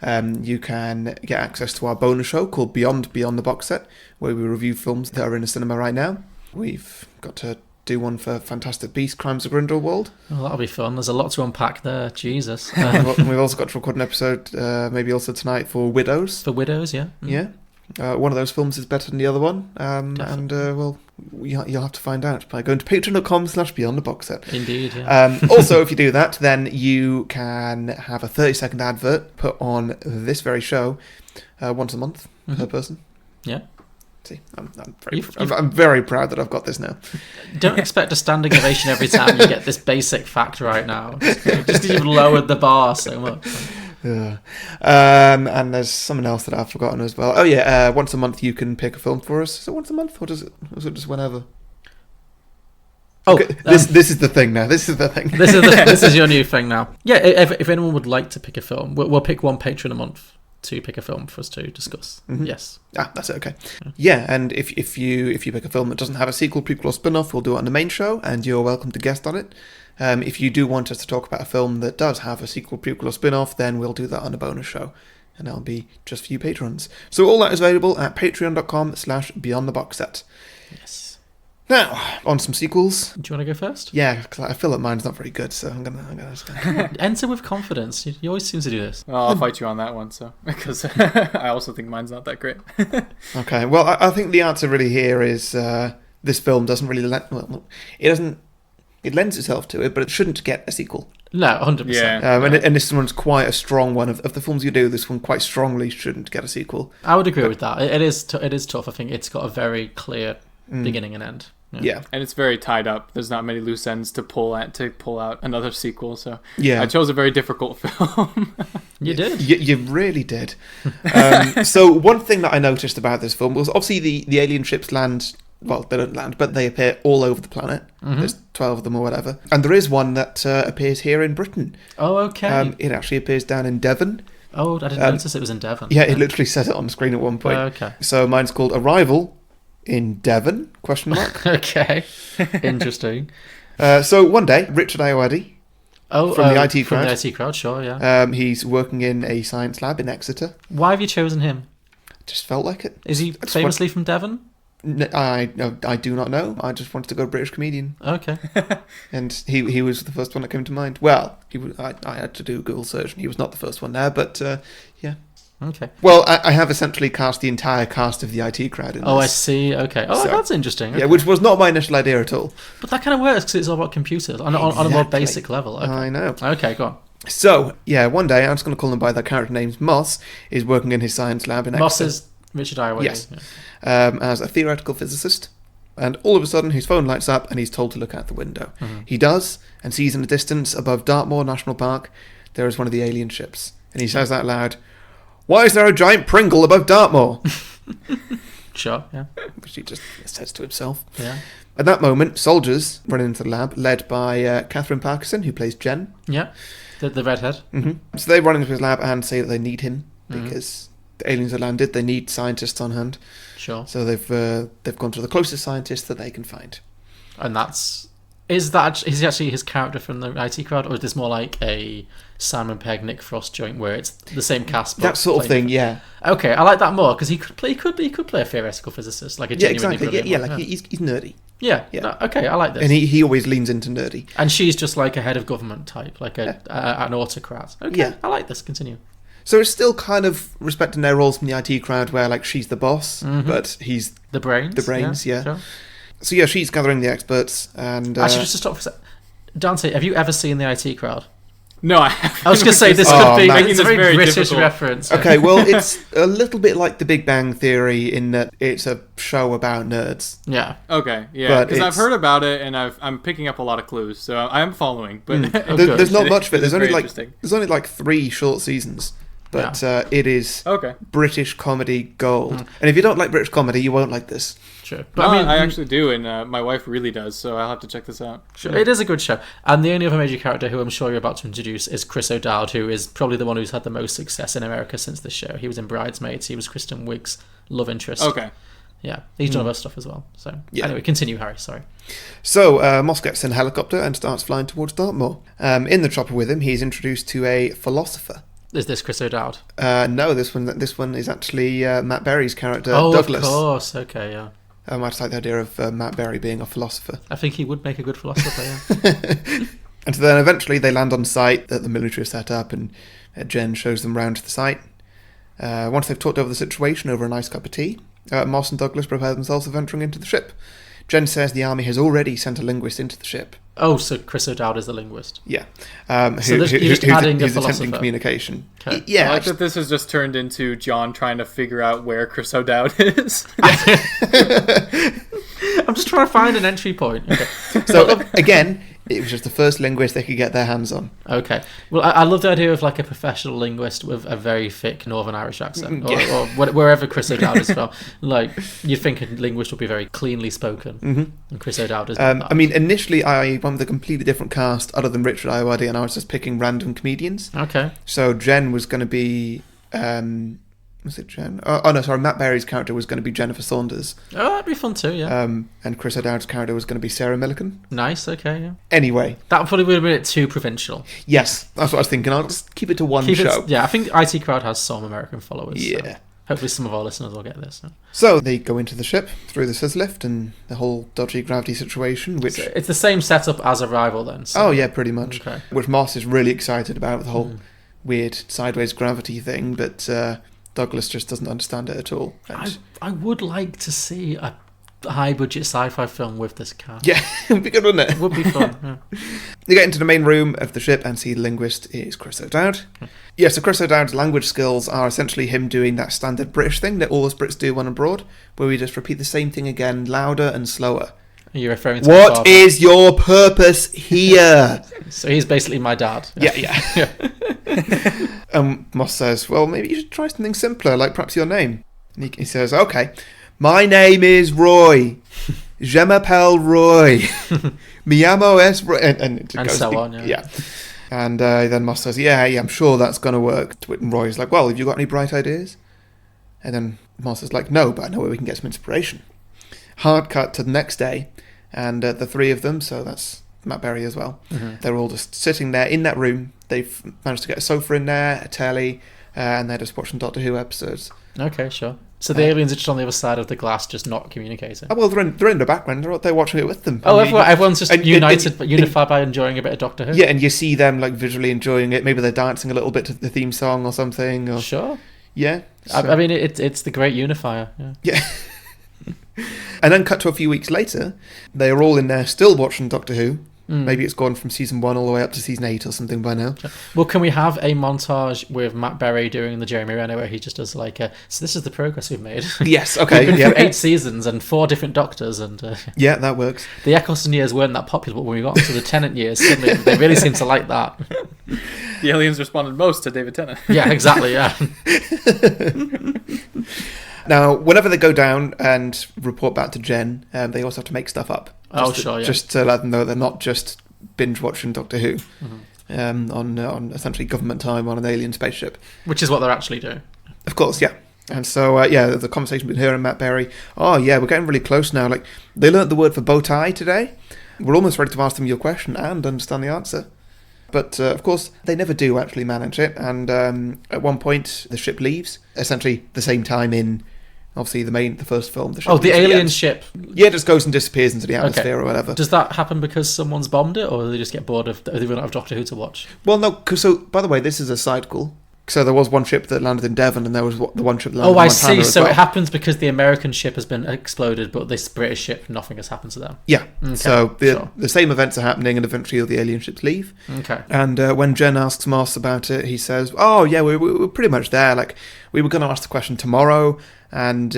Speaker 1: You can get access to our bonus show called Beyond the Box Set, where we review films that are in a cinema right now. We've got to do one for Fantastic Beasts, Crimes of Grindelwald.
Speaker 2: Well, that'll be fun. There's a lot to unpack there. Jesus.
Speaker 1: We've also got to record an episode, maybe also tonight, for Widows.
Speaker 2: For Widows, yeah.
Speaker 1: Yeah. One of those films is better than the other one. Well, you'll have to find out by going to patreon.com/beyondtheboxset.
Speaker 2: Indeed, yeah.
Speaker 1: Also, if you do that, then you can have a 30-second advert put on this very show once a month per person.
Speaker 2: Yeah.
Speaker 1: See, I'm very proud that I've got this now.
Speaker 2: Don't expect a standing ovation every time you get this basic fact right now. Just you've lowered the bar so much.
Speaker 1: And there's something else that I've forgotten as well. Oh yeah, once a month you can pick a film for us. Is it once a month, or is it just whenever?
Speaker 2: Oh,
Speaker 1: okay, this is the thing now. This
Speaker 2: is your new thing now. Yeah, if anyone would like to pick a film, we'll pick one patron a month to pick a film for us to discuss. Yes.
Speaker 1: That's it, okay. Yeah, and if you pick a film that doesn't have a sequel, prequel, or spin-off, we'll do it on the main show, and you're welcome to guest on it. If you do want us to talk about a film that does have a sequel, prequel, or spin-off, then we'll do that on a bonus show, and that'll be just for you patrons. So all that is available at patreon.com/beyondtheboxset.
Speaker 2: Yes.
Speaker 1: Now, on some sequels.
Speaker 2: Do you want to go first?
Speaker 1: Yeah, because I feel like mine's not very good, so I'm gonna just
Speaker 2: Enter with confidence. You always seem to do this.
Speaker 4: Well, I'll fight you on that one, so because I also think mine's not that great.
Speaker 1: Okay, well, I think the answer really here is this film doesn't really it lends itself to it, but it shouldn't get a sequel.
Speaker 2: No, 100%.
Speaker 4: Yeah.
Speaker 1: And this one's quite a strong one. Of the films you do, this one quite strongly shouldn't get a sequel.
Speaker 2: I would agree with that. It is tough. I think it's got a very clear beginning and end.
Speaker 1: Yeah.
Speaker 4: And it's very tied up. There's not many loose ends to pull out another sequel. So
Speaker 1: yeah,
Speaker 4: I chose a very difficult film.
Speaker 2: You did.
Speaker 1: You really did. So one thing that I noticed about this film was obviously the alien ships land. Well, they don't land, but they appear all over the planet. There's 12 of them or whatever. And there is one that appears here in Britain.
Speaker 2: Oh, okay.
Speaker 1: It actually appears down in Devon.
Speaker 2: Oh, I didn't notice it was in Devon.
Speaker 1: Yeah, it literally says it on the screen at one point.
Speaker 2: Okay.
Speaker 1: So mine's called Arrival in Devon, ?
Speaker 2: Okay. Interesting.
Speaker 1: So one day, Richard Ayoade from the IT crowd.
Speaker 2: From the IT crowd, sure, yeah.
Speaker 1: He's working in a science lab in Exeter.
Speaker 2: Why have you chosen him?
Speaker 1: Just felt like it.
Speaker 2: Is he famously from Devon?
Speaker 1: I do not know. I just wanted to go British comedian.
Speaker 2: Okay.
Speaker 1: And he was the first one that came to mind. Well, I had to do a Google search, and he was not the first one there, but yeah.
Speaker 2: Okay.
Speaker 1: Well, I have essentially cast the entire cast of the IT crowd in this.
Speaker 2: Oh, I see. Okay. Oh,
Speaker 1: So,
Speaker 2: that's interesting. Okay.
Speaker 1: Yeah, which was not my initial idea at all.
Speaker 2: But that kind of works because it's all about computers on a more
Speaker 1: Exactly.
Speaker 2: basic level. Okay.
Speaker 1: I know.
Speaker 2: Okay, go on.
Speaker 1: So, yeah, one day, I'm just going to call him by their character names, Moss, is working in his science lab in
Speaker 2: Moss
Speaker 1: Exeter.
Speaker 2: is Richard Ayoade.
Speaker 1: Yes.
Speaker 2: Yeah.
Speaker 1: As a theoretical physicist. And all of a sudden, his phone lights up and he's told to look out the window. He does, and sees in the distance above Dartmoor National Park, there is one of the alien ships. And he says out loud, "Why is there a giant Pringle above Dartmoor?"
Speaker 2: Sure, yeah.
Speaker 1: Which he just says to himself.
Speaker 2: Yeah.
Speaker 1: At that moment, soldiers run into the lab, led by Catherine Parkinson, who plays Jen.
Speaker 2: Yeah. The redhead.
Speaker 1: So they run into his lab and say that they need him because the aliens have landed. They need scientists on hand.
Speaker 2: Sure.
Speaker 1: So they've gone to the closest scientist that they can find.
Speaker 2: And is he actually his character from the IT crowd, or is this more like a Simon Pegg, Nick Frost joint where it's the same cast?
Speaker 1: That sort of thing, yeah.
Speaker 2: Okay, I like that more because he could play a theoretical physicist, like a genuinely brilliant
Speaker 1: Yeah,
Speaker 2: one.
Speaker 1: like he's nerdy.
Speaker 2: Yeah. No, okay, I like this.
Speaker 1: And he always leans into nerdy.
Speaker 2: And she's just like a head of government type, like an autocrat. Okay,
Speaker 1: Yeah.
Speaker 2: I like this. Continue.
Speaker 1: So it's still kind of respecting their roles from the IT crowd, where like she's the boss, but he's
Speaker 2: The brains.
Speaker 1: yeah.
Speaker 2: Sure.
Speaker 1: So yeah, she's gathering the experts, and
Speaker 2: Actually, just to stop for a sec. Dante, have you ever seen the IT crowd?
Speaker 4: No, I haven't.
Speaker 2: I was going to say this
Speaker 1: Oh,
Speaker 2: could be
Speaker 1: man.
Speaker 2: it's a
Speaker 4: Making
Speaker 2: very
Speaker 4: this very
Speaker 2: British
Speaker 4: difficult.
Speaker 2: reference.
Speaker 1: okay, well, it's a little bit like The Big Bang Theory in that it's a show about nerds.
Speaker 2: Yeah.
Speaker 4: Okay, yeah,
Speaker 1: But
Speaker 4: because I've
Speaker 1: it's-
Speaker 4: heard about it and I'm picking up a lot of clues, so I am following. But
Speaker 1: There's not much of it.
Speaker 4: It
Speaker 1: There's
Speaker 4: is
Speaker 1: only
Speaker 4: very
Speaker 1: like
Speaker 4: interesting.
Speaker 1: 3 short seasons, but it is
Speaker 4: Okay.
Speaker 1: British comedy gold. And if you don't like British comedy, you won't like this.
Speaker 2: Sure.
Speaker 4: But I actually do, and my wife really does, so I'll have to check this out.
Speaker 2: Sure, it is a good show. And the only other major character who I'm sure you're about to introduce is Chris O'Dowd, who is probably the one who's had the most success in America since the show. He was in Bridesmaids. He was Kristen Wiig's love interest.
Speaker 4: Okay.
Speaker 2: Yeah, he's done other stuff as well. So
Speaker 1: Yeah.
Speaker 2: anyway, continue, Harry. Sorry.
Speaker 1: So Moss gets in a helicopter and starts flying towards Dartmoor. In the chopper with him, he's introduced to a philosopher.
Speaker 2: Is this Chris O'Dowd?
Speaker 1: No, this one is actually Matt Berry's character,
Speaker 2: Oh,
Speaker 1: Douglas.
Speaker 2: of course. Okay, yeah.
Speaker 1: I just like the idea of Matt Berry being a philosopher.
Speaker 2: I think he would make a good philosopher, yeah.
Speaker 1: And so then eventually they land on site that the military has set up, and Jen shows them round to the site. Once they've talked over the situation over a nice cup of tea, Moss and Douglas prepare themselves for venturing into the ship. Jen says the army has already sent a linguist into the ship.
Speaker 2: Oh, so Chris O'Dowd is the linguist.
Speaker 1: Yeah.
Speaker 2: So you're just adding a
Speaker 1: who's attempting
Speaker 2: philosopher.
Speaker 1: communication.
Speaker 2: Okay.
Speaker 1: Yeah.
Speaker 4: I like that this has just turned into John trying to figure out where Chris O'Dowd is.
Speaker 2: I'm just trying to find an entry point. Okay.
Speaker 1: So again, it was just the first linguist they could get their hands on.
Speaker 2: Okay. Well, I love the idea of like a professional linguist with a very thick Northern Irish accent, or wherever Chris O'Dowd is from. Like, you'd think a linguist would be very cleanly spoken, and Chris O'Dowd is not that.
Speaker 1: I mean, initially I went with a completely different cast other than Richard Ayoade, and I was just picking random comedians.
Speaker 2: Okay.
Speaker 1: So Jen was going to be... was it Jen? Oh, no, sorry. Matt Berry's character was going to be Jennifer Saunders.
Speaker 2: Oh, that'd be fun too, yeah.
Speaker 1: And Chris O'Dowd's character was going to be Sarah Millican.
Speaker 2: Nice, okay, yeah.
Speaker 1: Anyway.
Speaker 2: That probably would have been too provincial.
Speaker 1: Yes, that's what I was thinking. I'll just keep it to one show.
Speaker 2: Yeah, I think IT Crowd has some American followers.
Speaker 1: Yeah.
Speaker 2: Hopefully some of our listeners will get this.
Speaker 1: So they go into the ship through the scissor lift and the whole dodgy gravity situation, which...
Speaker 2: So it's the same setup as Arrival then? So.
Speaker 1: Oh, yeah, pretty much.
Speaker 2: Okay.
Speaker 1: Which Moss is really excited about, the whole weird sideways gravity thing, but Douglas just doesn't understand it at all.
Speaker 2: I would like to see a high-budget sci-fi film with this cast.
Speaker 1: Yeah, it would be good, wouldn't it?
Speaker 2: It would be fun, yeah.
Speaker 1: They get into the main room of the ship and see the linguist is Chris O'Dowd. Yeah, so Chris O'Dowd's language skills are essentially him doing that standard British thing that all us Brits do when abroad, where we just repeat the same thing again, louder and slower.
Speaker 2: Are you referring to
Speaker 1: What is your purpose here?
Speaker 2: So he's basically my dad.
Speaker 1: Yeah. Moss says, well, maybe you should try something simpler, like perhaps your name. And he says, okay, my name is Roy. Je m'appelle Roy. Mi amo es Roy. And
Speaker 2: so on, yeah.
Speaker 1: And then Moss says, yeah, I'm sure that's going to work. And Roy's like, well, have you got any bright ideas? And then Moss is like, no, but I know where we can get some inspiration. Hard cut to the next day, and the three of them, so that's Matt Berry as well, they're all just sitting there in that room. They've managed to get a sofa in there, a telly, and they're just watching Doctor Who episodes.
Speaker 2: Okay, sure. So the aliens are just on the other side of the glass, just not communicating.
Speaker 1: Oh, well, they're in the background. They're watching it with them.
Speaker 2: Oh, everyone's just unified by enjoying a bit of Doctor Who.
Speaker 1: Yeah, and you see them like visually enjoying it. Maybe they're dancing a little bit to the theme song or something. Or,
Speaker 2: sure.
Speaker 1: Yeah.
Speaker 2: So. I mean, it's the great unifier.
Speaker 1: Yeah. And then cut to a few weeks later, they are all in there still watching Doctor Who. Maybe it's gone from season 1 all the way up to season 8 or something by now.
Speaker 2: Well, can we have a montage with Matt Berry doing the Jeremy Renner where he just does like so this is the progress we've made.
Speaker 1: Yes, okay.
Speaker 2: We've been through 8 seasons and 4 different doctors, and
Speaker 1: yeah, that works.
Speaker 2: The Eccleston years weren't that popular, but when we got into the Tennant years, suddenly they really seem to like that.
Speaker 4: The aliens responded most to David Tennant.
Speaker 2: Yeah, exactly, yeah.
Speaker 1: Now, whenever they go down and report back to Jen, they also have to make stuff up. Just to let them know they're not just binge watching Doctor Who on essentially government time on an alien spaceship.
Speaker 2: Which is what they're actually doing.
Speaker 1: Of course, yeah. And so, the conversation between her and Matt Berry, oh, yeah, we're getting really close now. Like, they learnt the word for bow tie today. We're almost ready to ask them your question and understand the answer. But, of course, they never do actually manage it. And at one point, the ship leaves, essentially the same time in... Obviously, the first film.
Speaker 2: The alien ship.
Speaker 1: Yeah, it just goes and disappears into the atmosphere or whatever.
Speaker 2: Does that happen because someone's bombed it, or do they just get bored of? They run out of Doctor Who to watch?
Speaker 1: Well, no. So, by the way, this is a cycle. So there was one ship that landed in Devon, and there was the one ship that landed in Montana.
Speaker 2: I see. So
Speaker 1: well.
Speaker 2: It happens because the American ship has been exploded, but this British ship, nothing has happened to them.
Speaker 1: Yeah. Okay. So the same events are happening, and eventually all the alien ships leave.
Speaker 2: Okay.
Speaker 1: And when Jen asks Moss about it, he says, "Oh yeah, we're pretty much there. Like we were going to ask the question tomorrow." And,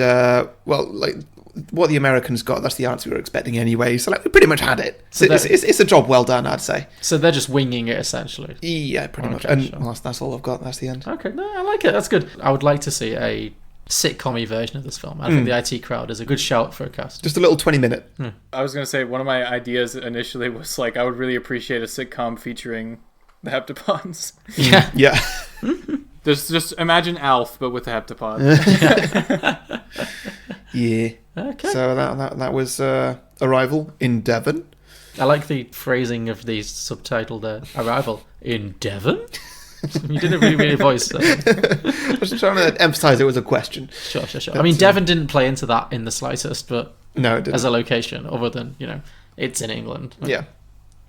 Speaker 1: what the Americans got, that's the answer we were expecting anyway. So, we pretty much had it. So it's a job well done, I'd say.
Speaker 2: So they're just winging it, essentially?
Speaker 1: Yeah, pretty much. And that's all I've got. That's the end.
Speaker 2: Okay, no, I like it. That's good. I would like to see a sitcom-y version of this film. I think the IT Crowd is a good shout for a cast.
Speaker 1: Just a little 20-minute.
Speaker 4: I was going to say, one of my ideas initially was, I would really appreciate a sitcom featuring the heptapods.
Speaker 2: Yeah.
Speaker 1: Yeah.
Speaker 4: Just imagine Alf, but with the heptapod.
Speaker 1: Yeah. Okay. So that was Arrival in Devon.
Speaker 2: I like the phrasing of the subtitled Arrival in Devon. You did a really weird voice.
Speaker 1: I was trying to emphasise it was a question.
Speaker 2: Sure. I mean, Devon didn't play into that in the slightest, but
Speaker 1: no, it didn't.
Speaker 2: As a location, other than it's in England.
Speaker 1: Yeah.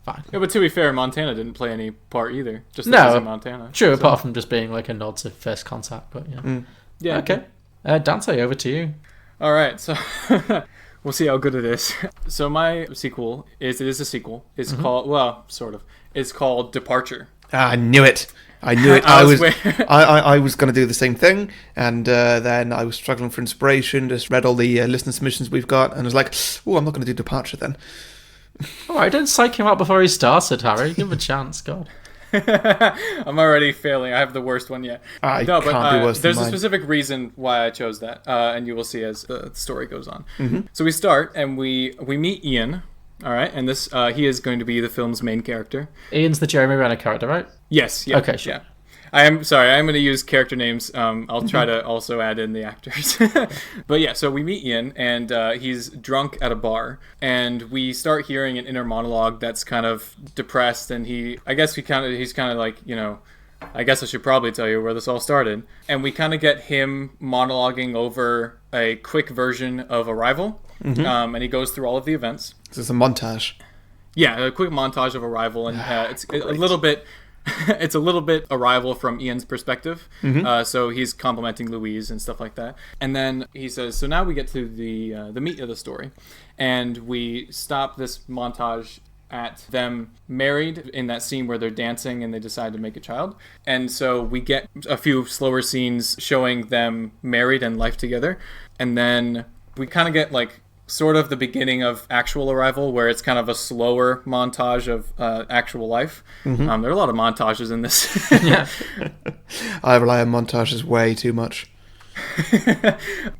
Speaker 2: Fine.
Speaker 4: Yeah, but to be fair, Montana didn't play any part either. Just that it was in Montana.
Speaker 2: True, apart from just being like a nod to First Contact, but yeah.
Speaker 4: Yeah.
Speaker 2: Okay. Dante, over to you.
Speaker 4: All right, so we'll see how good it is. So my sequel is a sequel. It's called sort of. It's called Departure.
Speaker 1: I knew it. I was going to do the same thing, and then I was struggling for inspiration. Just read all the listener submissions we've got, and was like, "Oh, I'm not going to do Departure then."
Speaker 2: All right, don't psych him out before he started, Harry. Give him a chance, God.
Speaker 4: I'm already failing. I have the worst one yet.
Speaker 1: Can't be worse
Speaker 4: there's
Speaker 1: than
Speaker 4: a
Speaker 1: mine.
Speaker 4: specific reason why I chose that, and you will see as the story goes on.
Speaker 1: Mm-hmm.
Speaker 4: So we start, and we meet Ian. All right, and this he is going to be the film's main character.
Speaker 2: Ian's the Jeremy Renner character, right?
Speaker 4: Yes. Yeah,
Speaker 2: okay, sure.
Speaker 4: Yeah. I am going to use character names. I'll try to also add in the actors. But yeah, so we meet Ian, and he's drunk at a bar, and we start hearing an inner monologue that's kind of depressed, and he's kind of like, I guess I should probably tell you where this all started. And we kind of get him monologuing over a quick version of Arrival. And he goes through all of the events.
Speaker 1: This is a montage.
Speaker 4: Yeah, a quick montage of Arrival, and it's a little bit. It's a little bit Arrival from Ian's perspective. So he's complimenting Louise and stuff like that. And then he says, so now we get to the meat of the story. And we stop this montage at them married in that scene where they're dancing and they decide to make a child. And so we get a few slower scenes showing them married and life together. And then we kind of get like sort of the beginning of actual Arrival, where it's kind of a slower montage of actual life. There are a lot of montages in this.
Speaker 2: Yeah.
Speaker 1: I rely on montages way too much.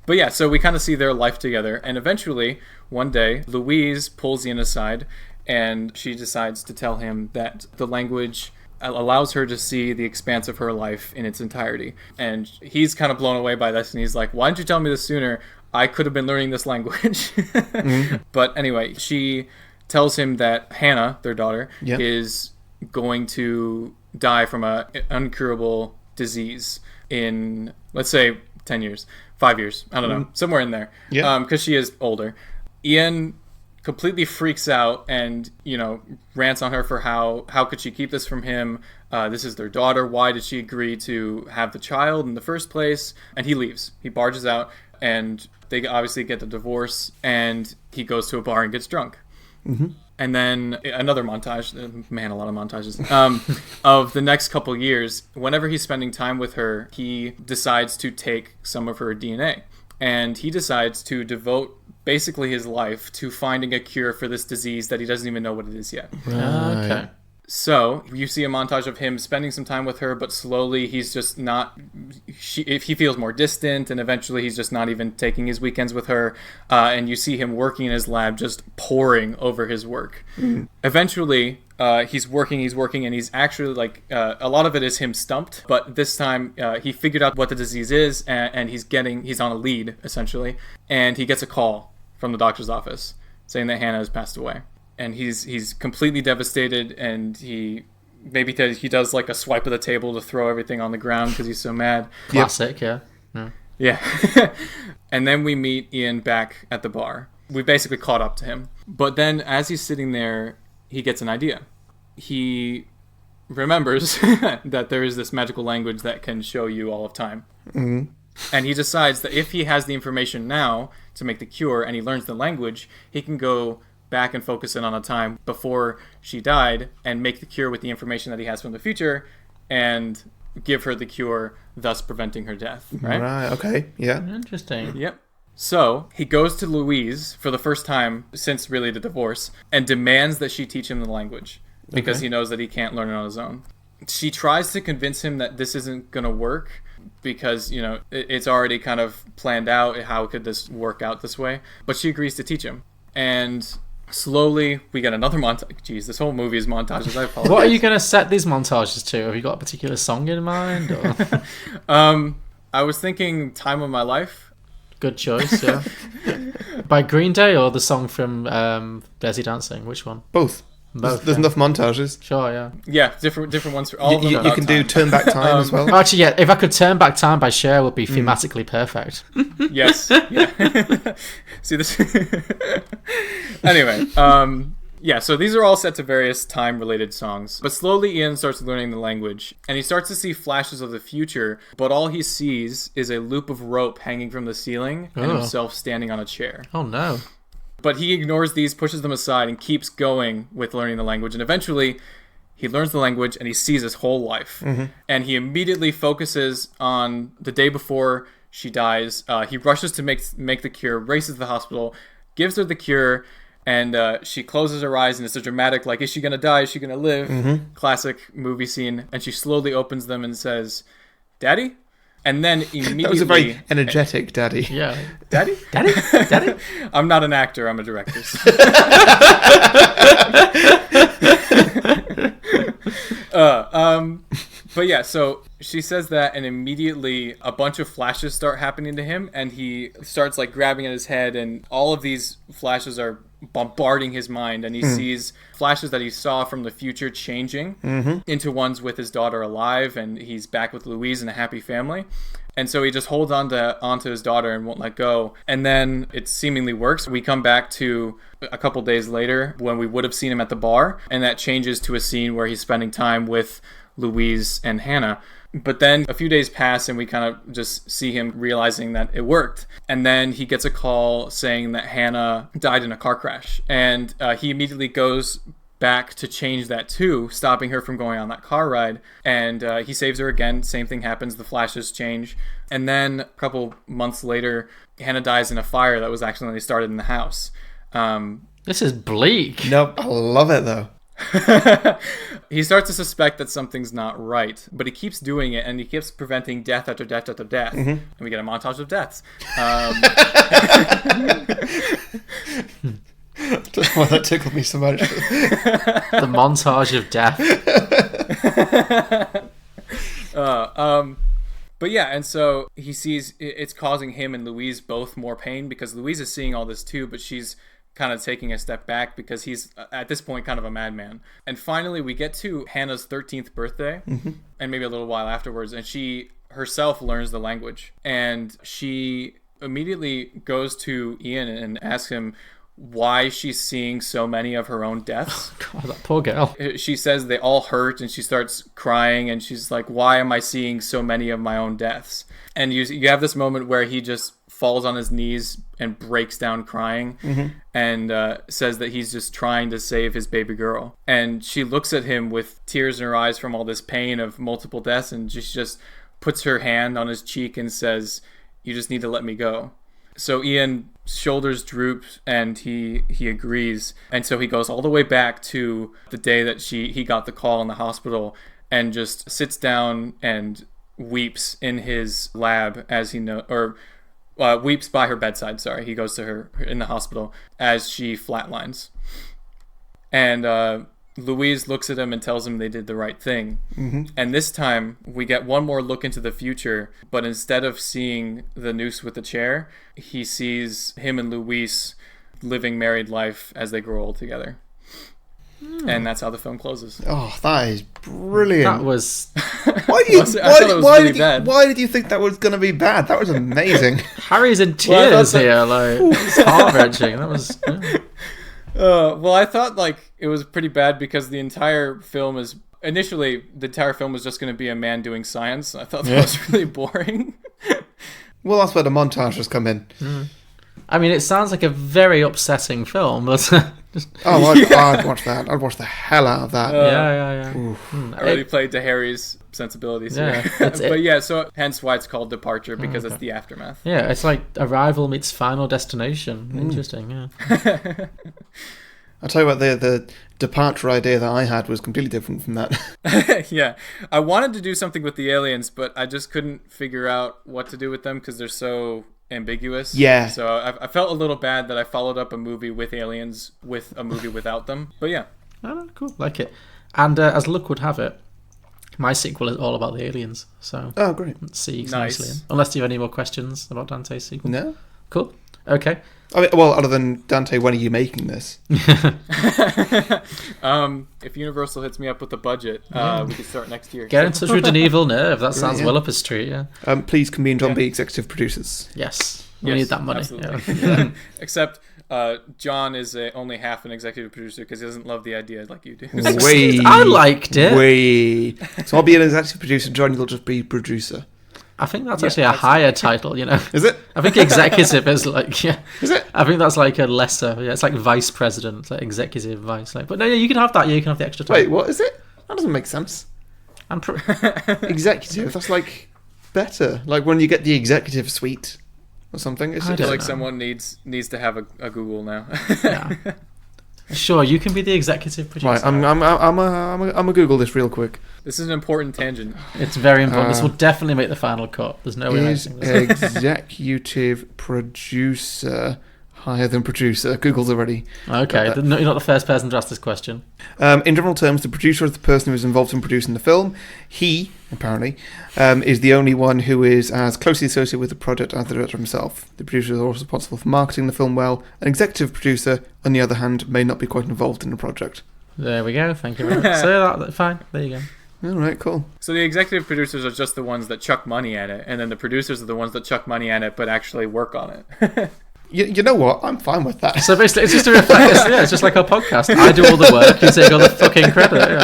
Speaker 4: But yeah, so we kind of see their life together. And eventually, one day, Louise pulls Ian aside and she decides to tell him that the language allows her to see the expanse of her life in its entirety. And he's kind of blown away by this, and he's like, why didn't you tell me this sooner? I could have been learning this language. But anyway, she tells him that Hannah, their daughter, is going to die from an incurable disease in, let's say, 10 years, 5 years, I don't know, somewhere in there, because she is older. Ian completely freaks out and, you know, rants on her for how could she keep this from him? This is their daughter. Why did she agree to have the child in the first place? And he leaves. He barges out, and they obviously get the divorce, and he goes to a bar and gets drunk. And then another montage, man, a lot of montages, of the next couple years. Whenever he's spending time with her, he decides to take some of her DNA. And he decides to devote basically his life to finding a cure for this disease that he doesn't even know what it is yet.
Speaker 2: Okay.
Speaker 4: So you see a montage of him spending some time with her, but slowly he's just not, he feels more distant, and eventually he's just not even taking his weekends with her. And you see him working in his lab, just poring over his work. Eventually, he's working, and he's actually like, a lot of it is him stumped, but this time he figured out what the disease is, and he's on a lead, essentially. And he gets a call from the doctor's office saying that Hannah has passed away. And he's completely devastated, and he does like a swipe of the table to throw everything on the ground because he's so mad.
Speaker 2: Classic, yeah.
Speaker 4: And then we meet Ian back at the bar. We basically caught up to him. But then as he's sitting there, he gets an idea. He remembers that there is this magical language that can show you all of time. And he decides that if he has the information now to make the cure, and he learns the language, he can go back and focus in on a time before she died and make the cure with the information that he has from the future and give her the cure, thus preventing her death. Right,
Speaker 1: okay, yeah.
Speaker 2: Interesting.
Speaker 4: Yep. So he goes to Louise for the first time since really the divorce and demands that she teach him the language because he knows that he can't learn it on his own. She tries to convince him that this isn't going to work because, you know, it's already kind of planned out. How could this work out this way? But she agrees to teach him. And slowly we get another montage. Jeez, this whole movie is montages. I apologize.
Speaker 2: What are you going to set these montages to? Have you got a particular song in mind? Or?
Speaker 4: I was thinking Time of My Life.
Speaker 2: Good choice, yeah. By Green Day or the song from Dirty Dancing? Which one?
Speaker 1: Both. There's enough montages.
Speaker 2: Sure, yeah.
Speaker 4: Yeah, different ones for all of them.
Speaker 1: You can do Turn Back Time as well.
Speaker 2: Actually, yeah, if I could Turn Back Time by Cher, would be thematically perfect.
Speaker 4: Yes. Yeah. See this? Anyway, yeah, so these are all set to various time-related songs. But slowly Ian starts learning the language, and he starts to see flashes of the future, but all he sees is a loop of rope hanging from the ceiling and himself standing on a chair.
Speaker 2: Oh, no.
Speaker 4: But he ignores these, pushes them aside, and keeps going with learning the language. And eventually, he learns the language, and he sees his whole life. And he immediately focuses on the day before she dies. He rushes to make the cure, races to the hospital, gives her the cure, and she closes her eyes, and it's a dramatic, like, is she going to die? Is she going to live? Classic movie scene. And she slowly opens them and says, Daddy? And then immediately...
Speaker 1: That was a very energetic daddy.
Speaker 2: Yeah.
Speaker 4: Daddy?
Speaker 2: Daddy? Daddy?
Speaker 4: I'm not an actor, I'm a director. But yeah, so she says that, and immediately a bunch of flashes start happening to him, and he starts like grabbing at his head, and all of these flashes are bombarding his mind, and he sees flashes that he saw from the future changing into ones with his daughter alive, and he's back with Louise and a happy family. And so he just holds onto his daughter and won't let go. And then it seemingly works. We come back to a couple days later when we would have seen him at the bar, and that changes to a scene where he's spending time with Louise and Hannah. But then a few days pass and we kind of just see him realizing that it worked. And then he gets a call saying that Hannah died in a car crash. And he immediately goes back to change that too, stopping her from going on that car ride. And he saves her again. Same thing happens. The flashes change. And then a couple months later, Hannah dies in a fire that was accidentally started in the house.
Speaker 2: This is bleak.
Speaker 1: Nope, I love it though.
Speaker 4: He starts to suspect that something's not right, but he keeps doing it, and he keeps preventing death after death after death. And we get a montage of deaths.
Speaker 1: I don't know why that tickled me so much.
Speaker 2: The montage of death.
Speaker 4: But yeah, and so he sees it's causing him and Louise both more pain, because Louise is seeing all this too, but she's kind of taking a step back because he's at this point kind of a madman. And finally we get to Hannah's 13th birthday, and maybe a little while afterwards, and she herself learns the language, and she immediately goes to Ian and asks him why she's seeing so many of her own deaths.
Speaker 2: God, that poor girl.
Speaker 4: She says they all hurt, and she starts crying, and she's like, why am I seeing so many of my own deaths? And you have this moment where he just falls on his knees and breaks down crying, and says that he's just trying to save his baby girl. And she looks at him with tears in her eyes from all this pain of multiple deaths, and she just puts her hand on his cheek and says, you just need to let me go. So Ian shoulders droop, and he agrees. And so he goes all the way back to the day that he got the call in the hospital, and just sits down and weeps in his lab as weeps by her bedside. Sorry, he goes to her in the hospital as she flatlines. And Louise looks at him and tells him they did the right thing. And this time we get one more look into the future, but instead of seeing the noose with the chair, he sees him and Louise living married life as they grow old together. And that's how the film closes.
Speaker 1: Oh, that is brilliant.
Speaker 2: That was...
Speaker 1: Why did you think that was going to be bad? That was amazing.
Speaker 2: Harry's in tears here. Like, it's heart-wrenching. That was... Yeah.
Speaker 4: Well, I thought it was pretty bad because the entire film was just going to be a man doing science. I thought that was really boring.
Speaker 1: Well, that's where the montages come in.
Speaker 2: I mean, it sounds like a very upsetting film, but
Speaker 1: I'd watch that. I'd watch the hell out of that.
Speaker 2: Yeah.
Speaker 4: I already played to Harry's sensibilities here. So hence why it's called Departure, because it's the aftermath.
Speaker 2: Yeah, it's like Arrival meets Final Destination. Interesting, yeah.
Speaker 1: I'll tell you what, the departure idea that I had was completely different from that.
Speaker 4: Yeah. I wanted to do something with the aliens, but I just couldn't figure out what to do with them because they're so ambiguous.
Speaker 1: Yeah.
Speaker 4: So I felt a little bad that I followed up a movie with aliens with a movie without them. But yeah.
Speaker 2: Oh, cool. Like it. And as luck would have it, my sequel is all about the aliens. So
Speaker 1: great.
Speaker 2: Let's see
Speaker 4: nice.
Speaker 2: nicely. Unless you have any more questions about Dante's sequel.
Speaker 1: No.
Speaker 2: Cool. Okay.
Speaker 1: I mean, well, other than Dante, when are you making this?
Speaker 4: If Universal hits me up with the budget, we can start next year.
Speaker 2: Get in touch with Denis Villeneuve. That sounds well up his street, yeah.
Speaker 1: Please, can me and John be executive producers?
Speaker 2: We need that money.
Speaker 4: Absolutely. Yeah. Except John is only half an executive producer because he doesn't love the idea like you do.
Speaker 2: I liked it.
Speaker 1: So I'll be an executive producer, John, you'll just be producer.
Speaker 2: I think that's actually a higher title, you know.
Speaker 1: Is it?
Speaker 2: I think executive is like,
Speaker 1: Is it?
Speaker 2: I think that's like a lesser, it's like vice president, it's like executive vice. But no, you can have that, you can have the extra title.
Speaker 1: Wait, what is it? That doesn't make sense. Executive, that's like better. Like when you get the executive suite or something.
Speaker 4: I feel like someone needs to have a Google now.
Speaker 2: Yeah. Sure, you can be the executive producer.
Speaker 1: Right, I'm gonna Google this real quick.
Speaker 4: This is an important tangent.
Speaker 2: It's very important. This will definitely make the final cut. There's no way.
Speaker 1: Is executive producer higher than producer. Google's already...
Speaker 2: Okay, you're not the first person to ask this question.
Speaker 1: In general terms, the producer is the person who is involved in producing the film. He, apparently, is the only one who is as closely associated with the project as the director himself. The producer is also responsible for marketing the film well. An executive producer, on the other hand, may not be quite involved in the project.
Speaker 2: There we go. Thank you very much. So fine. There you go.
Speaker 1: All right, cool.
Speaker 4: So the executive producers are just the ones that chuck money at it, and then the producers are the ones that chuck money at it but actually work on it.
Speaker 1: You know what? I'm fine with that.
Speaker 2: So basically, it's just a reflect. It's just like our podcast. I do all the work, you take all the fucking credit.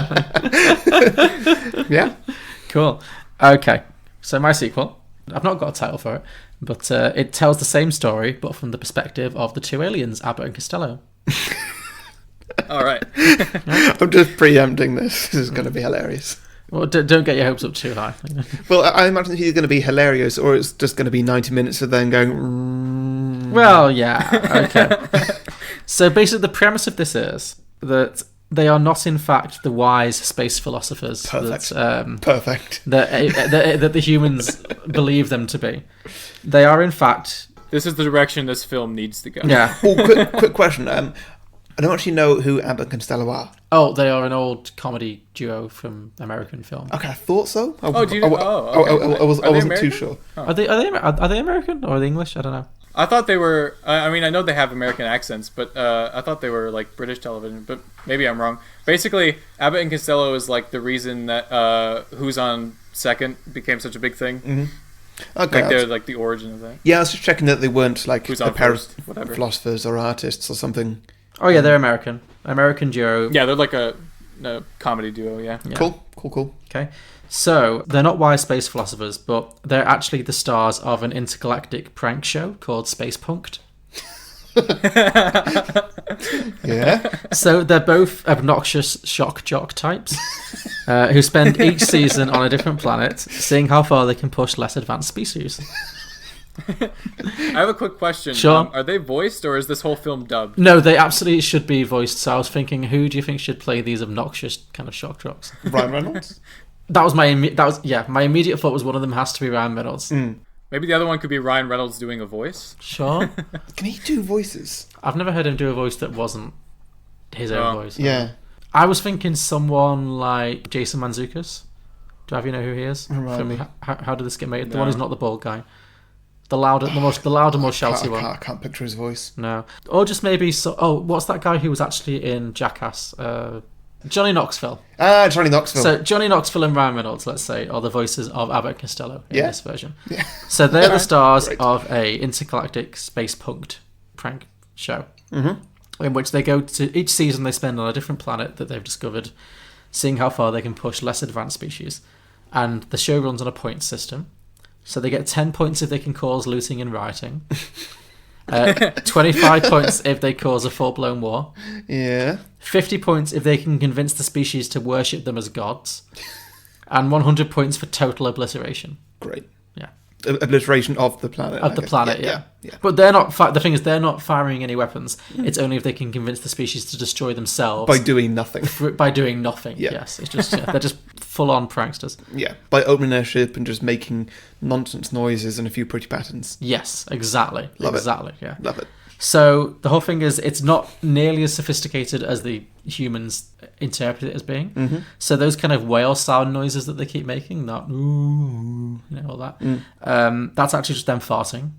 Speaker 1: Yeah.
Speaker 2: Cool. Okay. So my sequel, I've not got a title for it, but it tells the same story, but from the perspective of the two aliens, Abbot and Costello.
Speaker 4: All right.
Speaker 1: I'm just preempting this. This is going to be hilarious.
Speaker 2: Well, don't get your hopes up too high.
Speaker 1: Well, I imagine it's either going to be hilarious or it's just going to be 90 minutes of them going...
Speaker 2: Well, yeah, okay. So basically the premise of this is that they are not in fact the wise space philosophers
Speaker 1: Perfect.
Speaker 2: Perfect. That the humans believe them to be. They are in fact...
Speaker 4: This is the direction this film needs to go.
Speaker 2: Yeah.
Speaker 1: Oh, quick question. I don't actually know who Abbot and Costello are.
Speaker 2: Oh, they are an old comedy duo from American film.
Speaker 1: Okay, I thought so.
Speaker 4: Do you know?
Speaker 1: I wasn't too sure.
Speaker 4: Oh.
Speaker 2: Are they American or are they English? I don't know.
Speaker 4: I thought they were. I mean, I know they have American accents, but I thought they were like British television. But maybe I'm wrong. Basically, Abbot and Costello is like the reason that Who's on Second became such a big thing.
Speaker 1: Mm-hmm. Okay,
Speaker 4: like they're like the origin of that.
Speaker 1: Yeah, I was just checking that they weren't like
Speaker 4: Who's
Speaker 1: the
Speaker 4: on first, whatever.
Speaker 1: philosophers or artists or something.
Speaker 2: Oh yeah, they're American. American duo.
Speaker 4: Yeah, they're like a comedy duo. Yeah.
Speaker 1: Cool.
Speaker 2: Okay. So, they're not wise space philosophers, but they're actually the stars of an intergalactic prank show called Space Punked.
Speaker 1: Yeah.
Speaker 2: So, they're both obnoxious shock jock types who spend each season on a different planet, seeing how far they can push less advanced species.
Speaker 4: I have a quick question.
Speaker 2: Sure.
Speaker 4: Are they voiced or is this whole film dubbed?
Speaker 2: No, they absolutely should be voiced. So I was thinking, who do you think should play these obnoxious kind of shock jocks?
Speaker 1: Ryan Reynolds.
Speaker 2: My immediate thought was one of them has to be Ryan Reynolds.
Speaker 4: Maybe the other one could be Ryan Reynolds doing a voice.
Speaker 2: Sure.
Speaker 1: Can he do voices?
Speaker 2: I've never heard him do a voice that wasn't his own voice.
Speaker 1: Yeah.
Speaker 2: I was thinking someone like Jason Mantzoukas. Do you know who he is? From How Did This Get Made? The one who's not the bald guy. The louder, more shouty one.
Speaker 1: I can't picture his voice.
Speaker 2: No. Or just maybe... what's that guy who was actually in Jackass? Johnny Knoxville.
Speaker 1: Johnny Knoxville.
Speaker 2: So Johnny Knoxville and Ryan Reynolds, let's say, are the voices of Abbot and Costello in this version.
Speaker 1: Yeah.
Speaker 2: So they're the stars of a intergalactic space punked prank show. Mm-hmm. In which they go to... Each season they spend on a different planet that they've discovered, seeing how far they can push less advanced species. And the show runs on a point system. So they get 10 points if they can cause looting and rioting. 25 points if they cause a full-blown war.
Speaker 1: Yeah.
Speaker 2: 50 points if they can convince the species to worship them as gods. And 100 points for total obliteration.
Speaker 1: Great.
Speaker 2: Yeah.
Speaker 1: Obliteration of the planet.
Speaker 2: Of the planet,
Speaker 1: yeah.
Speaker 2: But they're not... the thing is, they're not firing any weapons. It's only if they can convince the species to destroy themselves.
Speaker 1: By doing nothing.
Speaker 2: By doing nothing,
Speaker 1: yeah.
Speaker 2: Yes. It's just... they're just full-on pranksters.
Speaker 1: Yeah. By opening their ship and just making nonsense noises and a few pretty patterns.
Speaker 2: Yes, exactly.
Speaker 1: Love
Speaker 2: exactly,
Speaker 1: it.
Speaker 2: Yeah.
Speaker 1: Love it.
Speaker 2: So the whole thing is, it's not nearly as sophisticated as the humans interpret it as being.
Speaker 1: Mm-hmm.
Speaker 2: So those kind of whale sound noises that they keep making, that ooh, all that, that's actually just them farting.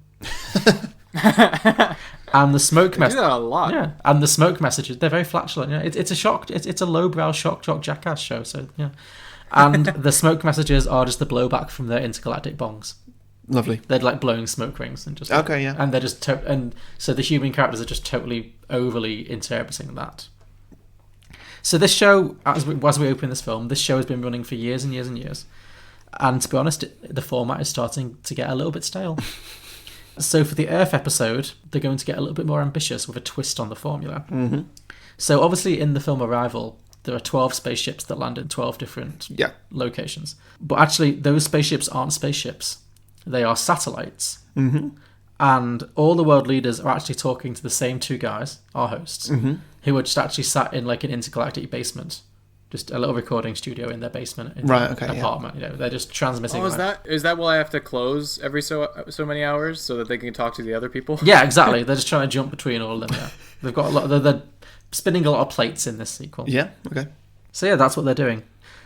Speaker 2: And the smoke message.
Speaker 4: Do that a lot.
Speaker 2: Yeah, and the smoke messages, they're very flatulent. Yeah, it's a shock. It's a lowbrow shock jock Jackass show. So yeah, and the smoke messages are just the blowback from their intergalactic bongs.
Speaker 1: Lovely.
Speaker 2: They're like blowing smoke rings and just
Speaker 1: okay, yeah.
Speaker 2: And they're just and so the human characters are just totally overly interpreting that. So this show, as we open this film, this show has been running for years and years and years. And to be honest, the format is starting to get a little bit stale. So for the Earth episode, they're going to get a little bit more ambitious with a twist on the formula.
Speaker 1: Mm-hmm.
Speaker 2: So obviously in the film Arrival, there are 12 spaceships that land in 12 different locations. But actually, those spaceships aren't spaceships. They are satellites.
Speaker 1: Mm-hmm.
Speaker 2: And all the world leaders are actually talking to the same two guys, our hosts, who are just actually sat in like an intergalactic basement just a little recording studio in their basement, in
Speaker 1: Right,
Speaker 2: their
Speaker 1: okay,
Speaker 2: apartment. You know, they're just transmitting.
Speaker 4: Oh, is that why I have to close every so many hours so that they can talk to the other people?
Speaker 2: Yeah, exactly. They're just trying to jump between all of them. Yeah, they've got a lot. They're spinning a lot of plates in this sequel.
Speaker 1: Yeah. Okay.
Speaker 2: So yeah, that's what they're doing.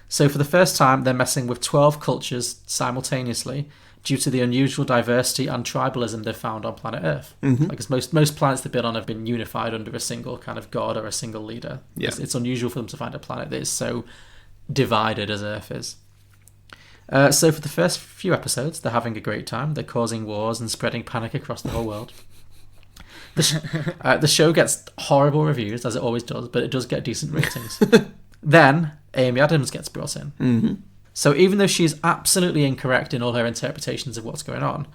Speaker 2: So for the first time, they're messing with 12 cultures simultaneously due to the unusual diversity and tribalism they've found on planet Earth.
Speaker 1: Mm-hmm.
Speaker 2: Because most planets they've been on have been unified under a single kind of god or a single leader.
Speaker 1: Yeah.
Speaker 2: It's unusual for them to find a planet that is so divided as Earth is. So for the first few episodes, they're having a great time. They're causing wars and spreading panic across the whole world. The show gets horrible reviews, as it always does, but it does get decent ratings. Then Amy Adams gets brought in.
Speaker 1: Mm-hmm.
Speaker 2: So even though she's absolutely incorrect in all her interpretations of what's going on,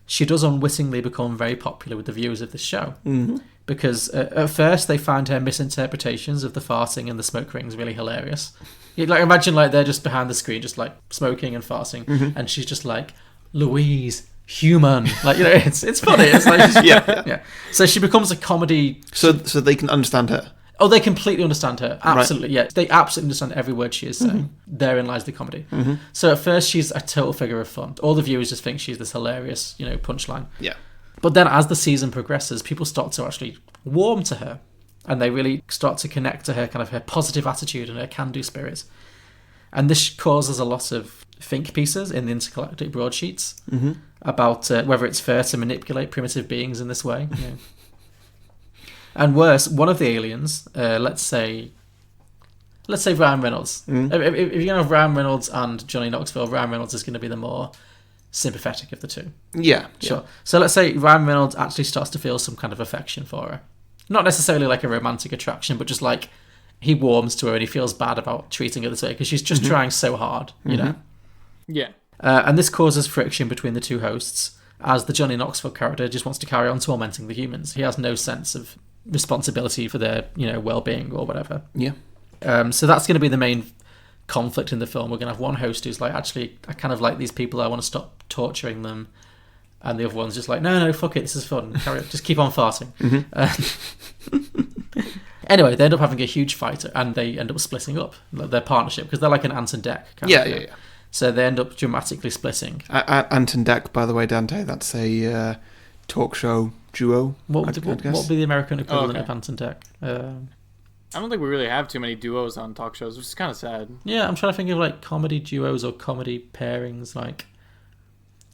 Speaker 2: she does unwittingly become very popular with the viewers of this show.
Speaker 1: Mm-hmm.
Speaker 2: Because at first they find her misinterpretations of the farting and the smoke rings really hilarious. You like imagine like they're just behind the screen, just like smoking and farting, and she's just like, Louise, human, like, you know, it's funny. It's like yeah. So she becomes a comedy.
Speaker 1: So they can understand her.
Speaker 2: Oh, they completely understand her. Absolutely, right. Yeah. They absolutely understand every word she is saying. Mm-hmm. Therein lies the comedy.
Speaker 1: Mm-hmm.
Speaker 2: So at first, she's a total figure of fun. All the viewers just think she's this hilarious, you know, punchline.
Speaker 1: Yeah.
Speaker 2: But then as the season progresses, people start to actually warm to her. And they really start to connect to her kind of her positive attitude and her can-do spirit. And this causes a lot of think pieces in the intergalactic broadsheets about whether it's fair to manipulate primitive beings in this way. You know. And worse, one of the aliens, let's say Ryan Reynolds. If you're going to have Ryan Reynolds and Johnny Knoxville, Ryan Reynolds is going to be the more sympathetic of the two.
Speaker 1: Yeah.
Speaker 2: Sure.
Speaker 1: Yeah.
Speaker 2: So let's say Ryan Reynolds actually starts to feel some kind of affection for her. Not necessarily like a romantic attraction, but just like he warms to her and he feels bad about treating her this way because she's just trying so hard, you know?
Speaker 4: Yeah.
Speaker 2: And this causes friction between the two hosts as the Johnny Knoxville character just wants to carry on tormenting the humans. He has no sense of responsibility for their, you know, well-being or whatever.
Speaker 1: Yeah.
Speaker 2: So that's going to be the main conflict in the film. We're going to have one host who's like, actually, I kind of like these people. I want to stop torturing them. And the other one's just like, no, fuck it. This is fun. Carry on. Just keep on farting. Anyway, they end up having a huge fight and they end up splitting up their partnership because they're like an Ant and Dec kind of thing. Yeah. So they end up dramatically splitting.
Speaker 1: Ant and Dec, by the way, Dante, that's a talk show duo.
Speaker 2: What would be the American equivalent of Ant and Dec?
Speaker 4: I don't think we really have too many duos on talk shows, which is kind of sad.
Speaker 2: Yeah, I'm trying to think of like comedy duos or comedy pairings. Like,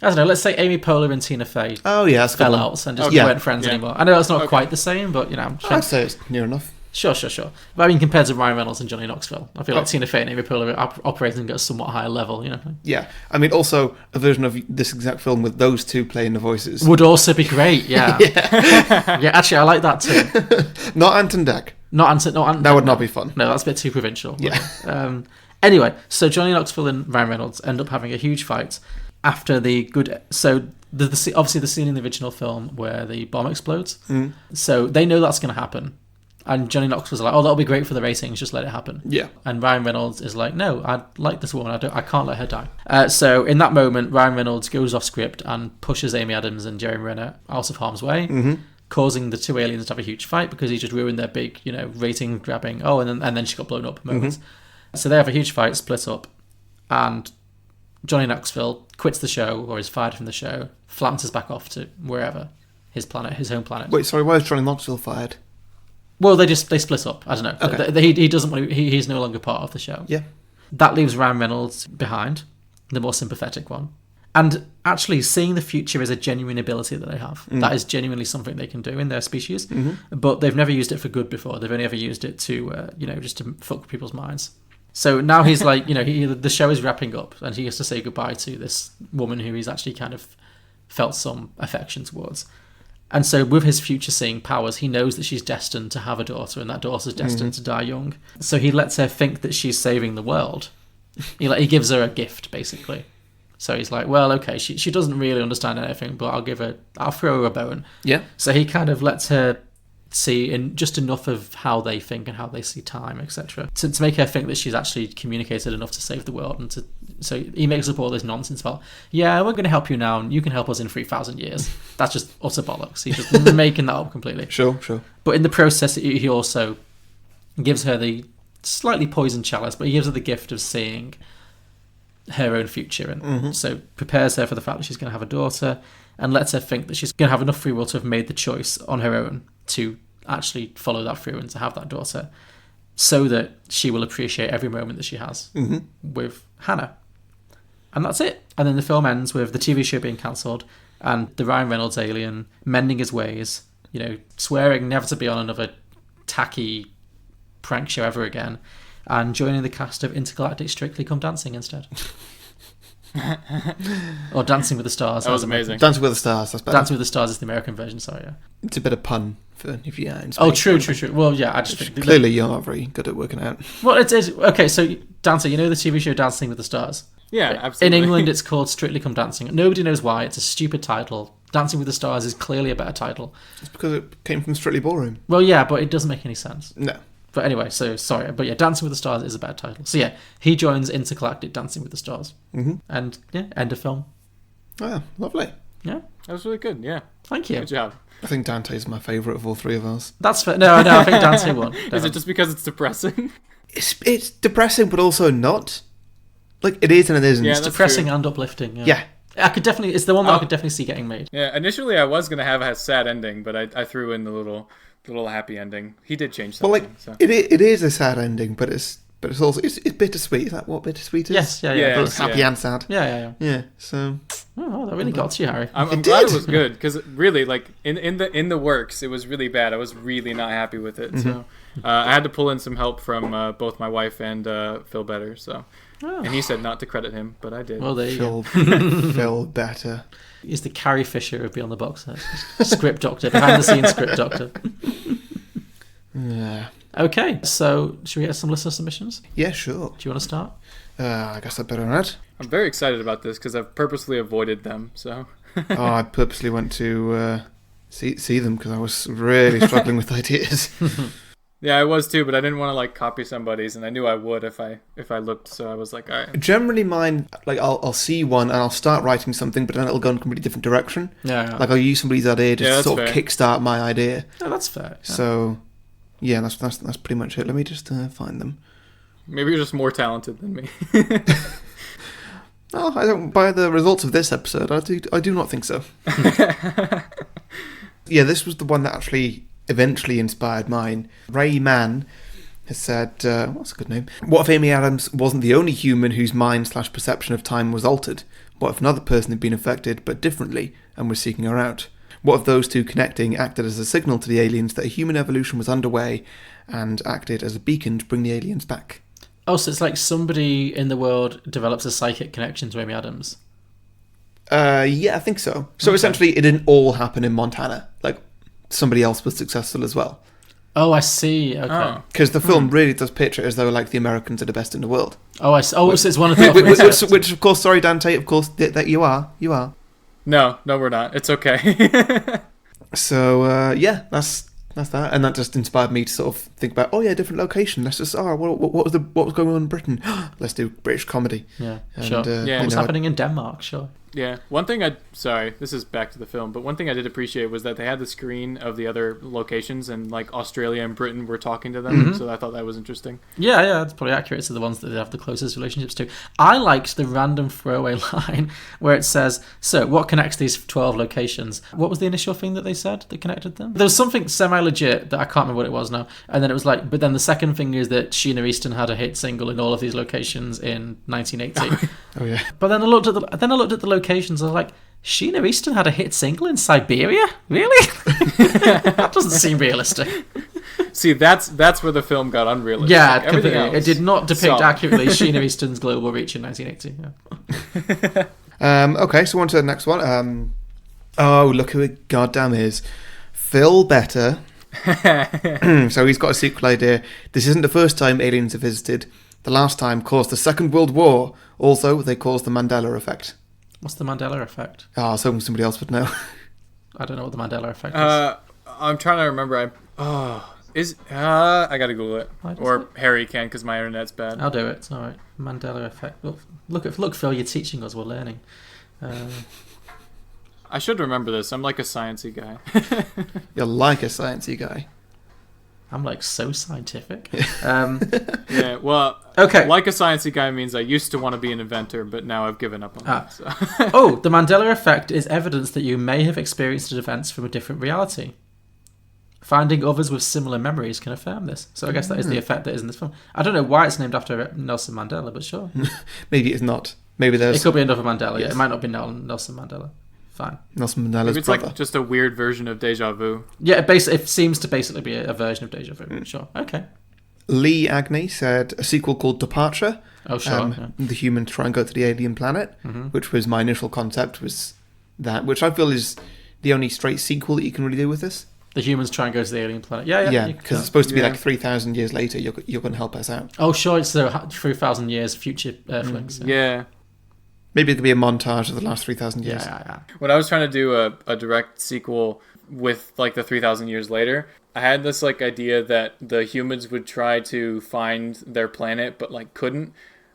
Speaker 2: I don't know, let's say Amy Poehler and Tina Fey fell out and just weren't friends anymore. I know that's not quite the same, but, you know.
Speaker 1: I'd say it's near enough.
Speaker 2: Sure. But I mean, compared to Ryan Reynolds and Johnny Knoxville, I feel like Tina Fey and Amy Poehler are operating at a somewhat higher level, you know.
Speaker 1: Yeah. I mean, also, a version of this exact film with those two playing the voices
Speaker 2: would also be great, yeah. Yeah, actually, I like that too.
Speaker 1: Not Ant and Dec. That would not be fun.
Speaker 2: No, that's a bit too provincial.
Speaker 1: Yeah.
Speaker 2: Anyway, so Johnny Knoxville and Ryan Reynolds end up having a huge fight after the good... So, obviously the scene in the original film where the bomb explodes. So, they know that's going to happen. And Johnny Knoxville's like, oh, that'll be great for the ratings, just let it happen.
Speaker 1: Yeah.
Speaker 2: And Ryan Reynolds is like, no, I like this woman, I can't let her die. So in that moment, Ryan Reynolds goes off script and pushes Amy Adams and Jeremy Renner out of harm's way, causing the two aliens to have a huge fight because he just ruined their big, you know, rating grabbing, and then she got blown up moment. So they have a huge fight, split up, and Johnny Knoxville quits the show, or is fired from the show, flounces back off to wherever, his home planet.
Speaker 1: Wait, sorry, why is Johnny Knoxville fired?
Speaker 2: Well, they split up. I don't know.
Speaker 1: Okay.
Speaker 2: He doesn't want to. He's no longer part of the show.
Speaker 1: Yeah.
Speaker 2: That leaves Ryan Reynolds behind, the more sympathetic one. And actually, seeing the future is a genuine ability that they have. That is genuinely something they can do in their species. But they've never used it for good before. They've only ever used it to, just to fuck with people's minds. So now he's like, the show is wrapping up, and he has to say goodbye to this woman who he's actually kind of felt some affection towards. And so with his future-seeing powers, he knows that she's destined to have a daughter, and that daughter's destined to die young. So he lets her think that she's saving the world. He gives her a gift, basically. So he's like, well, okay, she doesn't really understand anything, but I'll throw her a bone. Yeah. So he kind of lets her see in just enough of how they think and how they see time, etc., to make her think that she's actually communicated enough to save the world. And so he makes up all this nonsense about, yeah, we're going to help you now and you can help us in 3,000 years. That's just utter bollocks. He's just making that up completely.
Speaker 1: Sure.
Speaker 2: But in the process, he also gives her the slightly poisoned chalice, but he gives her the gift of seeing her own future, and so prepares her for the fact that she's going to have a daughter, and lets her think that she's going to have enough free will to have made the choice on her own to actually follow that through and to have that daughter, so that she will appreciate every moment that she has with Hannah. And that's it. And then the film ends with the TV show being cancelled and the Ryan Reynolds alien mending his ways, swearing never to be on another tacky prank show ever again, and joining the cast of Intergalactic Strictly Come Dancing instead. Or Dancing with the Stars.
Speaker 4: That was amazing.
Speaker 1: Dancing with the Stars, that's better.
Speaker 2: Dancing with the Stars is the American version, sorry, yeah.
Speaker 1: It's a bit of pun for if you
Speaker 2: Oh, true. Well, yeah, I just think...
Speaker 1: Clearly you're not very good at working out.
Speaker 2: Well, it is... Okay, so, Dante, you know the TV show Dancing with the Stars?
Speaker 4: Yeah, absolutely.
Speaker 2: In England, it's called Strictly Come Dancing. Nobody knows why. It's a stupid title. Dancing with the Stars is clearly a better title.
Speaker 1: It's because it came from Strictly Ballroom.
Speaker 2: Well, yeah, but it doesn't make any sense.
Speaker 1: No.
Speaker 2: But anyway, so sorry. But yeah, Dancing with the Stars is a better title. So yeah, he joins Intergalactic Dancing with the Stars. And yeah, end of film.
Speaker 1: Oh, yeah, lovely.
Speaker 2: Yeah.
Speaker 4: That was really good, yeah.
Speaker 2: Thank you.
Speaker 4: Good job.
Speaker 1: I think Dante's my favourite of all three of us.
Speaker 2: That's fair. No, I think Dante won.
Speaker 4: Is it just because it's depressing?
Speaker 1: It's depressing, but also not. Like, it is and it isn't.
Speaker 2: Yeah, it's depressing and uplifting. Yeah. I could definitely... It's the one that I could definitely see getting made.
Speaker 4: Yeah, initially I was going to have a sad ending, but I threw in the little happy ending. He did change something.
Speaker 1: Well, like, it is a sad ending, but it's also... It's bittersweet. Is that what bittersweet is?
Speaker 2: Yes, yeah.
Speaker 1: But it's happy and sad.
Speaker 2: Yeah.
Speaker 1: Yeah, so...
Speaker 2: Oh, that really got to you, Harry.
Speaker 4: I'm glad it was good, because really, like, in the works, it was really bad. I was really not happy with it, so... I had to pull in some help from both my wife and Phil Better, so... Oh. And he said not to credit him, but I did.
Speaker 2: Well, there you go.
Speaker 1: Phil Better.
Speaker 2: He's the Carrie Fisher of Beyond the Box Set. Script doctor, behind the scenes script doctor.
Speaker 1: Yeah.
Speaker 2: Okay, so should we get some listener submissions?
Speaker 1: Yeah, sure.
Speaker 2: Do you want to start?
Speaker 1: I guess I'd better not.
Speaker 4: I'm very excited about this because I've purposely avoided them, so...
Speaker 1: I purposely went to see them because I was really struggling with ideas.
Speaker 4: Yeah, I was too, but I didn't want to like copy somebody's, and I knew I would if I looked. So I was like, all right.
Speaker 1: Generally, mine, like I'll see one and I'll start writing something, but then it'll go in a completely different direction.
Speaker 2: Yeah.
Speaker 1: Like I'll use somebody's idea to sort of kickstart my idea.
Speaker 2: Oh, that's fair. Yeah.
Speaker 1: So, yeah, that's pretty much it. Let me just find them.
Speaker 4: Maybe you're just more talented than me.
Speaker 1: Oh, I don't. By the results of this episode, I do not think so. Yeah, this was the one that actually eventually inspired mine. Ray Mann has said, what's a good name? What if Amy Adams wasn't the only human whose mind/perception of time was altered? What if another person had been affected, but differently, and was seeking her out? What if those two connecting acted as a signal to the aliens that a human evolution was underway, and acted as a beacon to bring the aliens back?
Speaker 2: Oh, so it's like somebody in the world develops a psychic connection to Amy Adams?
Speaker 1: Yeah, I think so. So essentially, it didn't all happen in Montana. Like, somebody else was successful as well.
Speaker 2: Oh, I see. Okay.
Speaker 1: Because the film really does picture it as though, like, the Americans are the best in the world.
Speaker 2: Oh, I see. Oh, so it's one of the...
Speaker 1: which, of course, sorry, Dante, of course, that you are. You are.
Speaker 4: No, we're not. It's okay.
Speaker 1: So, yeah, that's that. And that just inspired me to sort of think about, oh, yeah, different location. Let's just, what was going on in Britain? Let's do British comedy.
Speaker 2: Yeah,
Speaker 1: and,
Speaker 2: sure. What's happening in Denmark? Sure.
Speaker 4: Yeah, sorry, this is back to the film, but one thing I did appreciate was that they had the screen of the other locations, and like Australia and Britain were talking to them, so I thought that was interesting.
Speaker 2: Yeah, that's probably accurate to the ones that they have the closest relationships to. I liked the random throwaway line where it says, so what connects these 12 locations? What was the initial thing that they said that connected them? There was something semi-legit that I can't remember what it was now, and then it was like, but then the second thing is that Sheena Easton had a hit single in all of these locations in 1980.
Speaker 1: Oh yeah.
Speaker 2: But then I looked at the locations. I was like, Sheena Easton had a hit single in Siberia? Really? That doesn't seem realistic.
Speaker 4: See, that's where the film got unrealistic.
Speaker 2: Yeah, completely. It did not depict accurately Sheena Easton's global reach in 1980. Yeah.
Speaker 1: Okay, so on to the next one. Oh, look who it goddamn is. Phil Better. So he's got a sequel idea. This isn't the first time aliens have visited. The last time caused the Second World War. Also, they caused the Mandela effect.
Speaker 2: What's the Mandela effect?
Speaker 1: Oh, I was hoping somebody else would know.
Speaker 2: I don't know what the Mandela effect is.
Speaker 4: I'm trying to remember. I gotta Google it. Or Harry can, because my internet's bad.
Speaker 2: I'll do it. It's all right. Mandela effect. Look, Phil, you're teaching us. We're learning.
Speaker 4: I should remember this. I'm like a sciencey guy.
Speaker 1: You're like a sciencey guy.
Speaker 2: I'm like so scientific.
Speaker 4: Yeah, well,
Speaker 2: okay.
Speaker 4: Like a sciencey guy means I used to want to be an inventor, but now I've given up on that. So.
Speaker 2: Oh, the Mandela effect is evidence that you may have experienced events from a different reality. Finding others with similar memories can affirm this. So I guess that is the effect that is in this film. I don't know why it's named after Nelson Mandela, but sure.
Speaker 1: Maybe it's not. Maybe there's...
Speaker 2: It could be another Mandela.
Speaker 1: Yes.
Speaker 2: Yeah, it might not be Nelson Mandela. Fine.
Speaker 1: Nelson Mandela's
Speaker 4: Maybe it's
Speaker 1: brother.
Speaker 4: like just a weird version of Deja Vu.
Speaker 2: Yeah, it seems to basically be a version of Deja Vu. Sure. Okay.
Speaker 1: Lee Agnew said a sequel called Departure.
Speaker 2: Oh, sure. Yeah.
Speaker 1: The humans try and go to the alien planet, which was my initial concept, was that, which I feel is the only straight sequel that you can really do with this.
Speaker 2: The humans try and go to the alien planet. Yeah.
Speaker 1: Yeah, because it's supposed to be like 3,000 years later, you're going to help us out.
Speaker 2: Oh, sure, it's the 3,000 years future Earthlings.
Speaker 4: Yeah.
Speaker 1: Maybe it could be a montage of the last 3,000 years.
Speaker 2: Yeah.
Speaker 4: When I was trying to do a direct sequel with like the 3,000 years later, I had this like idea that the humans would try to find their planet, but like couldn't.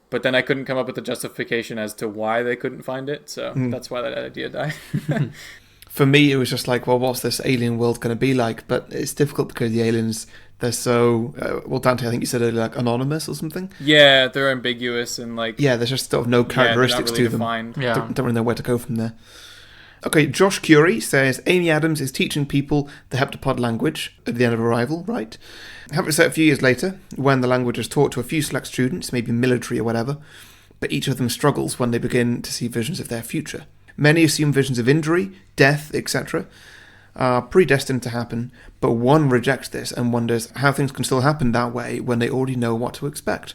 Speaker 4: But then I couldn't come up with a justification as to why they couldn't find it, so that's why that idea died.
Speaker 1: For me, it was just like, well, what's this alien world going to be like? But it's difficult because the aliens, they're so... well, Dante, I think you said earlier, like anonymous or something?
Speaker 4: Yeah, they're ambiguous and like...
Speaker 1: Yeah, there's just sort of no characteristics
Speaker 4: really
Speaker 1: to them.
Speaker 4: defined.
Speaker 2: Yeah.
Speaker 1: Don't really know where to go from there. Okay, Josh Curie says Amy Adams is teaching people the heptapod language at the end of Arrival, right? Have it set a few years later, when the language is taught to a few select students, maybe military or whatever, but each of them struggles when they begin to see visions of their future. Many assume visions of injury, death, etc. are predestined to happen, but one rejects this and wonders how things can still happen that way when they already know what to expect.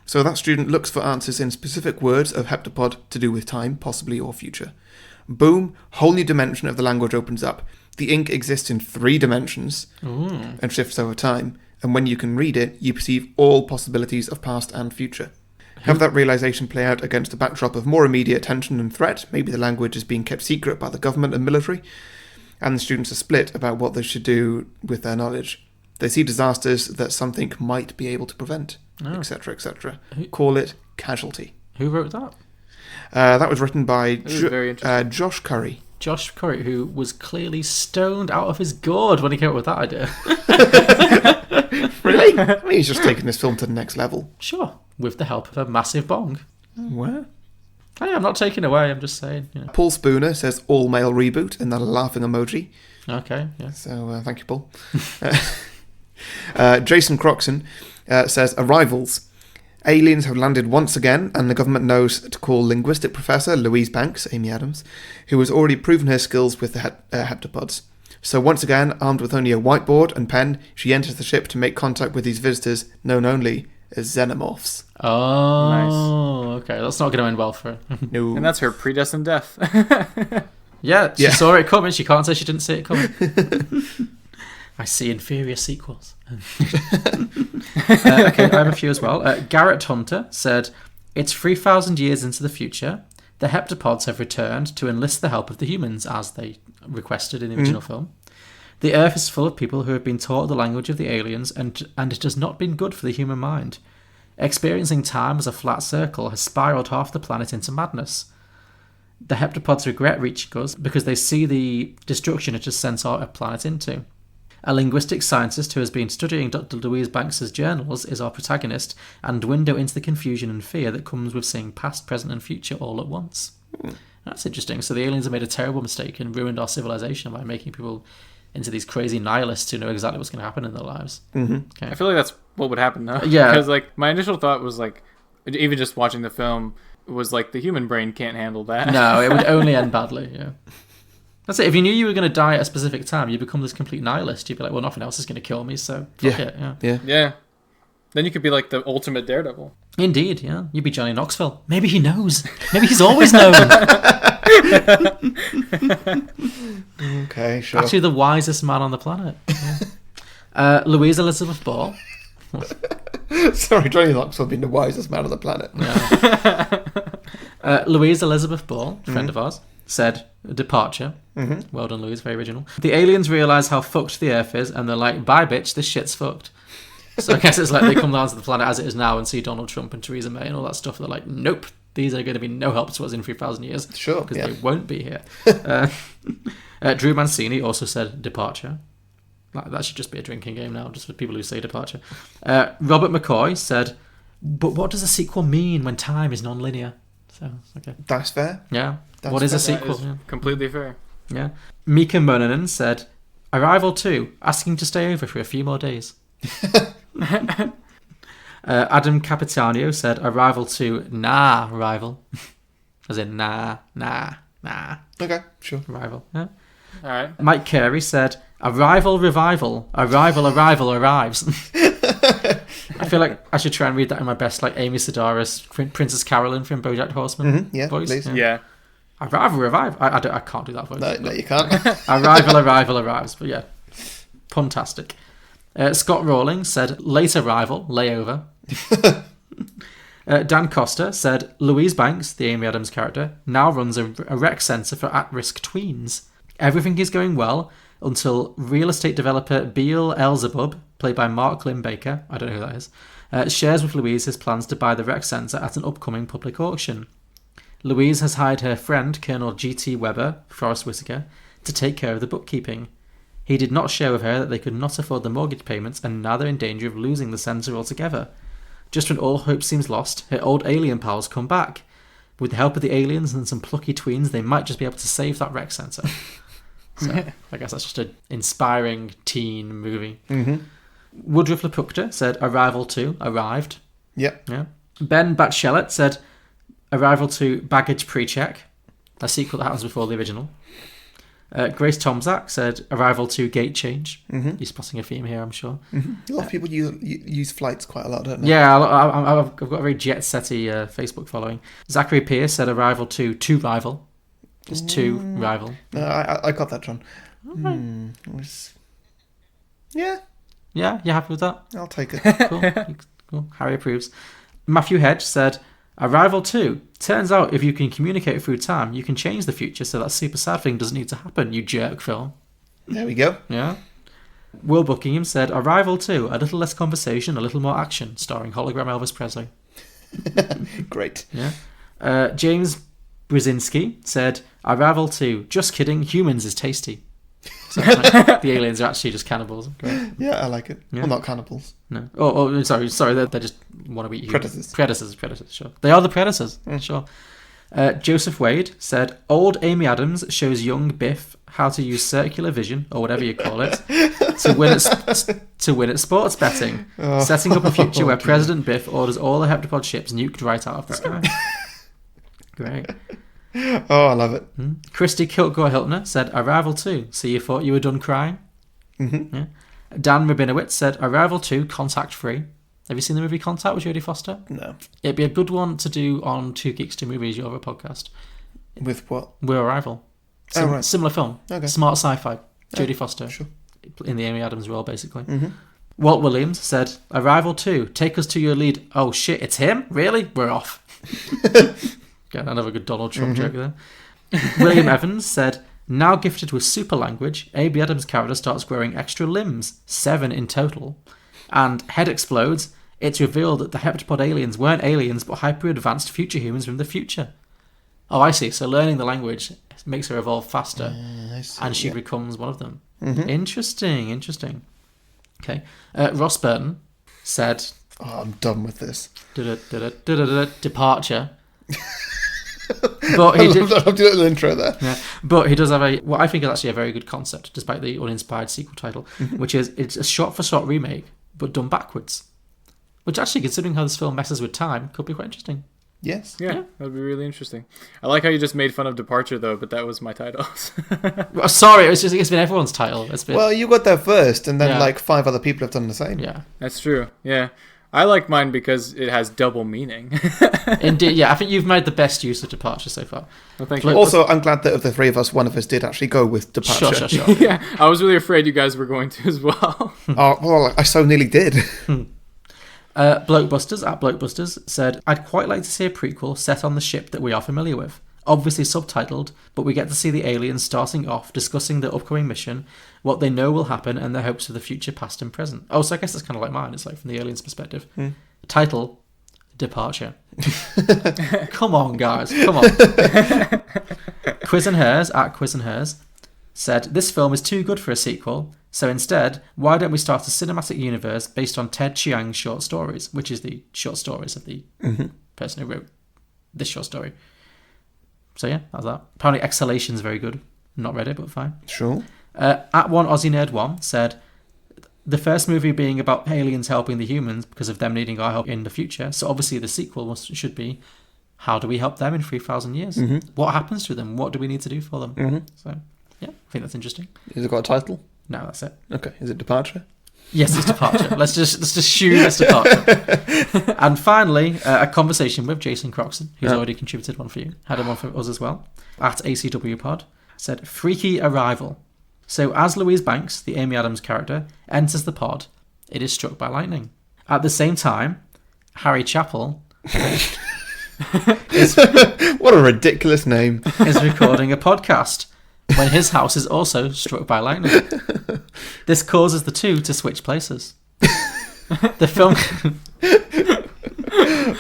Speaker 1: So that student looks for answers in specific words of heptapod to do with time, possibly, or future. Boom, whole new dimension of the language opens up. The ink exists in 3 dimensions and shifts over time, and when you can read it, you perceive all possibilities of past and future. Have that realization play out against a backdrop of more immediate tension and threat. Maybe the language is being kept secret by the government and military, and the students are split about what they should do with their knowledge. They see disasters that something might be able to prevent, etc., etc. Call it Casualty.
Speaker 2: Who wrote that?
Speaker 1: That was written by
Speaker 4: very interesting.
Speaker 1: Josh Curry.
Speaker 2: Josh Curry, who was clearly stoned out of his gourd when he came up with that idea.
Speaker 1: Really? I mean, he's just taking this film to the next level.
Speaker 2: Sure, with the help of a massive bong.
Speaker 1: Where?
Speaker 2: Hey, I'm not taking away, I'm just saying. You know.
Speaker 1: Paul Spooner says all-male reboot, and then a laughing emoji.
Speaker 2: Okay, yeah.
Speaker 1: So, thank you, Paul. Jason Croxon says, Arrivals. Aliens have landed once again, and the government knows to call linguistic professor Louise Banks, Amy Adams, who has already proven her skills with the heptapods. So once again, armed with only a whiteboard and pen, she enters the ship to make contact with these visitors, known only as xenomorphs.
Speaker 2: Oh,
Speaker 4: Nice.
Speaker 2: Okay. That's not going to end well for her.
Speaker 1: No.
Speaker 4: And that's her predestined death.
Speaker 2: Yeah, she saw it coming. She can't say she didn't see it coming. I see inferior sequels. Okay, I have a few as well. Garrett Hunter said, it's 3,000 years into the future. The heptapods have returned to enlist the help of the humans, as they requested in the original film. The Earth is full of people who have been taught the language of the aliens, and it has not been good for the human mind. Experiencing time as a flat circle has spiraled half the planet into madness. The heptapods regret reaching us because they see the destruction it has sent our planet into. A linguistic scientist who has been studying Dr. Louise Banks' journals is our protagonist and window into the confusion and fear that comes with seeing past, present and future all at once. That's interesting. So the aliens have made a terrible mistake and ruined our civilization by making people into these crazy nihilists who know exactly what's going to happen in their lives.
Speaker 1: Mm-hmm.
Speaker 2: Okay.
Speaker 4: I feel like that's what would happen now.
Speaker 2: Yeah.
Speaker 4: Because like my initial thought was like, even just watching the film was like the human brain can't handle that.
Speaker 2: No, it would only end badly, yeah. That's it. If you knew you were going to die at a specific time, you become this complete nihilist. You'd be like, well, nothing else is going to kill me, so fuck it. Yeah.
Speaker 4: Yeah. Then you could be like the ultimate daredevil.
Speaker 2: Indeed, yeah. You'd be Johnny Knoxville. Maybe he knows. Maybe he's always known.
Speaker 1: Okay, sure.
Speaker 2: Actually, the wisest man on the planet. Yeah. Louise Elizabeth Ball.
Speaker 1: Sorry, Johnny Knoxville being the wisest man on the planet.
Speaker 2: Yeah. Louise Elizabeth Ball, friend of ours, said, Departure. Well done, Louise, very original. The aliens realise how fucked the Earth is, and they're like, bye, bitch, this shit's fucked. So I guess it's like they come down to the planet as it is now and see Donald Trump and Theresa May and all that stuff. They're like, nope, these are going to be no help to us in 3,000 years.
Speaker 1: Sure,
Speaker 2: because they won't be here. Drew Mancini also said Departure. That should just be a drinking game now, just for people who say departure. Robert McCoy said, but what does a sequel mean when time is non-linear? So, okay.
Speaker 1: That's fair.
Speaker 2: Yeah.
Speaker 1: That's
Speaker 2: what is a
Speaker 1: fair.
Speaker 2: sequel?
Speaker 4: That is completely fair.
Speaker 2: Yeah. Mika Monanen said, Arrival 2, asking to stay over for a few more days. Adam Capitanio said, Arrival 2, nah, rival. As in, nah.
Speaker 1: Okay, sure.
Speaker 2: Arrival, yeah.
Speaker 4: All right.
Speaker 2: Mike Carey said, Arrival revival. Arrival arrives. I feel like I should try and read that in my best, like Amy Sedaris, Princess Carolyn from BoJack Horseman
Speaker 1: Yeah,
Speaker 2: voice.
Speaker 1: please.
Speaker 4: Yeah.
Speaker 2: Arrival revive. I can't do that voice.
Speaker 1: No, you can't.
Speaker 2: Arrival arrives. But yeah, puntastic. Scott Rawling said, late arrival, layover. Dan Costa said, Louise Banks, the Amy Adams character, now runs a rec centre for at-risk tweens. Everything is going well until real estate developer Beal Elzebub, played by Mark Lynn Baker, I don't know who that is, shares with Louise his plans to buy the rec centre at an upcoming public auction. Louise has hired her friend, Colonel G.T. Webber, Forrest Whitaker, to take care of the bookkeeping. He did not share with her that they could not afford the mortgage payments and now they're in danger of losing the centre altogether. Just when all hope seems lost, her old alien pals come back. With the help of the aliens and some plucky tweens, they might just be able to save that rec centre. So, I guess that's just an inspiring teen movie.
Speaker 1: Mm-hmm.
Speaker 2: Woodruff Lapukta said, Arrival 2, arrived.
Speaker 1: Yep.
Speaker 2: Yeah. Ben Batchelet said, Arrival 2, baggage pre-check. A sequel that happens before the original. Grace Tomzak said, Arrival 2, gate change.
Speaker 1: Mm-hmm.
Speaker 2: You're spotting a theme here, I'm sure.
Speaker 1: Mm-hmm. A lot of people use flights quite a lot, don't they?
Speaker 2: Yeah, I've got a very jet-setty Facebook following. Zachary Pierce said, Arrival 2, to rival. Just to rival.
Speaker 1: No, I got that, John.
Speaker 2: Right.
Speaker 1: Yeah.
Speaker 2: Yeah, you happy with that?
Speaker 1: I'll take it.
Speaker 2: Cool. Harry approves. Matthew Hedge said, Arrival 2. Turns out if you can communicate through time, you can change the future so that super sad thing doesn't need to happen, you jerk, Phil.
Speaker 1: There we go.
Speaker 2: Yeah. Will Buckingham said, Arrival 2. A little less conversation, a little more action, starring hologram Elvis Presley.
Speaker 1: Great.
Speaker 2: Yeah. James Brzezinski said, Arrival 2. Just kidding, humans is tasty. So, the aliens are actually just cannibals. Great.
Speaker 1: Yeah, I like it.
Speaker 2: Yeah.
Speaker 1: Well, not cannibals.
Speaker 2: No. Oh, sorry. They just want to eat humans.
Speaker 1: Predators.
Speaker 2: Predators, sure. They are the predators, sure. Joseph Wade said, old Amy Adams shows young Biff how to use circular vision, or whatever you call it, to win at sports betting, setting up a future where President Biff orders all the heptapod ships nuked right out of the sky. Great.
Speaker 1: Oh, I love it.
Speaker 2: Christy Kilgore-Hiltner said, Arrival 2. So you thought you were done crying?
Speaker 1: Mm-hmm.
Speaker 2: Yeah. Dan Rabinowitz said, Arrival 2, contact-free. Have you seen the movie Contact with Jodie Foster?
Speaker 1: No.
Speaker 2: It'd be a good one to do on Two Geeks, Two Movies, your other podcast.
Speaker 1: With what?
Speaker 2: We're Arrival.
Speaker 1: Right.
Speaker 2: Similar film.
Speaker 1: Okay.
Speaker 2: Smart sci-fi. Jodie Foster.
Speaker 1: Sure.
Speaker 2: In the Amy Adams role, basically.
Speaker 1: Mm-hmm.
Speaker 2: Walt Williams said, Arrival 2, take us to your lead. Oh shit, it's him? Really? We're off. Again, another good Donald Trump joke there. William Evans said, now gifted with super language, Amy Adams' character starts growing extra limbs, 7 in total, and head explodes. It's revealed that the heptapod aliens weren't aliens but hyper-advanced future humans from the future. Oh, I see. So learning the language makes her evolve faster, and she becomes one of them. Mm-hmm. Interesting. Okay. Ross Burton said...
Speaker 1: Oh, I'm done with this.
Speaker 2: Departure. But he did.
Speaker 1: I love the little intro there.
Speaker 2: Yeah, but he does have what I think is actually a very good concept, despite the uninspired sequel title, which is it's a shot-for-shot remake, but done backwards. Which actually, considering how this film messes with time, could be quite interesting.
Speaker 1: Yes.
Speaker 4: Yeah, that would be really interesting. I like how you just made fun of Departure, though, but that was my title.
Speaker 2: Well, sorry, it's been everyone's title.
Speaker 1: Well, you got there first, and then like 5 other people have done the same.
Speaker 2: Yeah,
Speaker 4: that's true. Yeah. I like mine because it has double meaning.
Speaker 2: Indeed, yeah. I think you've made the best use of Departure so far.
Speaker 4: Well, thank you.
Speaker 1: Also, I'm glad that of the 3 of us, one of us did actually go with Departure.
Speaker 2: Sure.
Speaker 4: Yeah, I was really afraid you guys were going to as well.
Speaker 1: Oh, well, I so nearly did.
Speaker 2: Blokebusters at Blokebusters said, I'd quite like to see a prequel set on the ship that we are familiar with. Obviously subtitled, but we get to see the aliens starting off, discussing their upcoming mission, what they know will happen, and their hopes for the future, past and present. Oh, so I guess that's kind of like mine. It's like from the aliens' perspective. Title, Departure. Come on, guys. Come on. Quiz and Hers at Quiz and Hers said, "This film is too good for a sequel, so instead, why don't we start a cinematic universe based on Ted Chiang's short stories," which is the short stories of the person who wrote this short story. So yeah, that's that. Apparently Exhalation's very good. Not read it, but fine.
Speaker 1: Sure.
Speaker 2: At one Aussie Nerd 1 said, "The first movie being about aliens helping the humans because of them needing our help in the future, so obviously the sequel should be, how do we help them in 3,000 years? What happens to them? What do we need to do for them?" So yeah, I think that's interesting.
Speaker 1: Has it got a title?
Speaker 2: No, that's it.
Speaker 1: Okay. Is it Departure?
Speaker 2: Yes, it's Departure. let's just assume it's Departure. And finally, a conversation with Jason Croxton, who's already contributed one for you. Had one for us as well. At ACW Pod. Said, "Freaky arrival. So as Louise Banks, the Amy Adams character, enters the pod, it is struck by lightning. At the same time, Harry Chappell
Speaker 1: What a ridiculous name.
Speaker 2: is recording a podcast when his house is also struck by lightning. This causes the two to switch places. The film...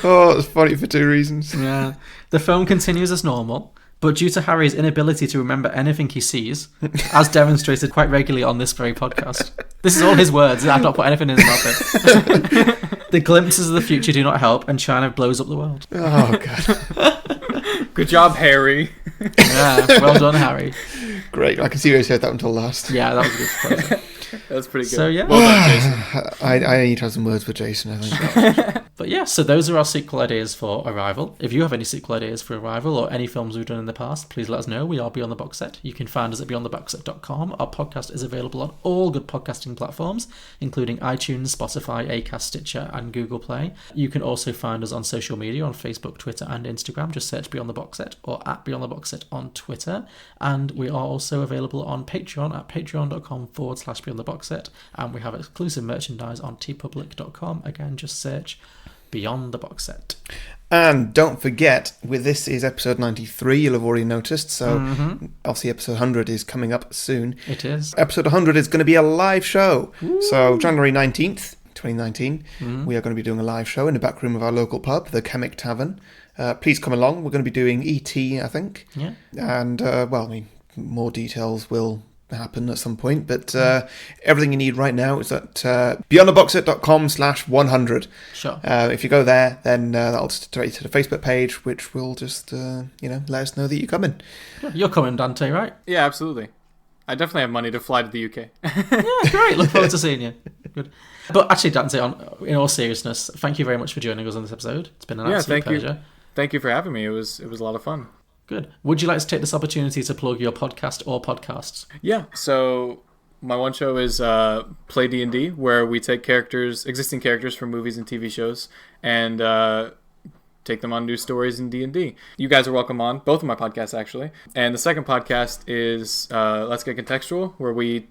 Speaker 1: Oh, it's funny for two reasons.
Speaker 2: Yeah. The film continues as normal, but due to Harry's inability to remember anything he sees, as demonstrated quite regularly on this very podcast. This is all his words. I've not put anything in his mouth. The glimpses of the future do not help, and China blows up the world.
Speaker 1: Oh, God.
Speaker 4: Good job, Harry.
Speaker 2: Yeah, well done, Harry.
Speaker 1: Great. I can see why you said that until last.
Speaker 2: Yeah, that was a good surprise.
Speaker 4: That's pretty good.
Speaker 2: So, yeah.
Speaker 4: Well done, Jason.
Speaker 1: I need to have some words with Jason, I think.
Speaker 2: But yeah, so those are our sequel ideas for Arrival. If you have any sequel ideas for Arrival or any films we've done in the past, please let us know. We are Beyond the Box Set. You can find us at beyondtheboxset.com. Our podcast is available on all good podcasting platforms, including iTunes, Spotify, Acast, Stitcher, and Google Play. You can also find us on social media on Facebook, Twitter, and Instagram. Just search Beyond the Box Set or at Beyond the Box Set on Twitter. And we are also available on Patreon at patreon.com/Beyond the Box Set. And we have exclusive merchandise on tpublic.com. Again, just search Beyond the Box Set.
Speaker 1: And don't forget, this is episode 93, you'll have already noticed, so obviously episode 100 is coming up soon.
Speaker 2: It is.
Speaker 1: Episode 100 is going to be a live show. Woo. So January 19th, 2019, we are going to be doing a live show in the back room of our local pub, the Chemic Tavern. Please come along. We're going to be doing E.T., I think.
Speaker 2: Yeah.
Speaker 1: And, more details will happen at some point, but everything you need right now is at beyondtheboxset.com/100.
Speaker 2: Sure.
Speaker 1: If you go there, then that'll just direct you to the Facebook page, which will just let us know that you're coming.
Speaker 2: You're coming, Dante, right?
Speaker 4: Yeah, absolutely. I definitely have money to fly to the UK.
Speaker 2: Yeah, great. Look forward to seeing you. Good. But actually, Dante, in all seriousness, thank you very much for joining us on this episode. It's been an absolute pleasure.
Speaker 4: Thank you for having me. It was a lot of fun.
Speaker 2: Good. Would you like to take this opportunity to plug your podcast or podcasts?
Speaker 4: Yeah. So my one show is Play D&D, where we take existing characters from movies and TV shows, and take them on new stories in D&D. You guys are welcome on both of my podcasts, actually. And the second podcast is Let's Get Contextual, where we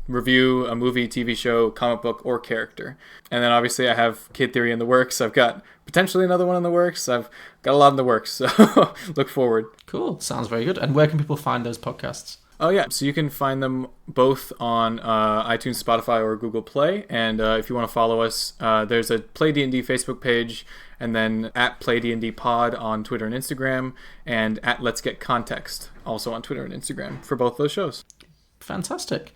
Speaker 4: review a movie, TV show, comic book, or character. And then obviously I have Kid Theory in the works. I've got potentially another one in the works. I've got a lot in the works, so look forward.
Speaker 2: Cool. Sounds very good. And where can people find those podcasts?
Speaker 4: Oh, yeah. So you can find them both on iTunes, Spotify, or Google Play. And if you want to follow us, there's a Play D&D Facebook page, and then at Play D&D Pod on Twitter and Instagram, and at Let's Get Context also on Twitter and Instagram for both those shows.
Speaker 2: Fantastic.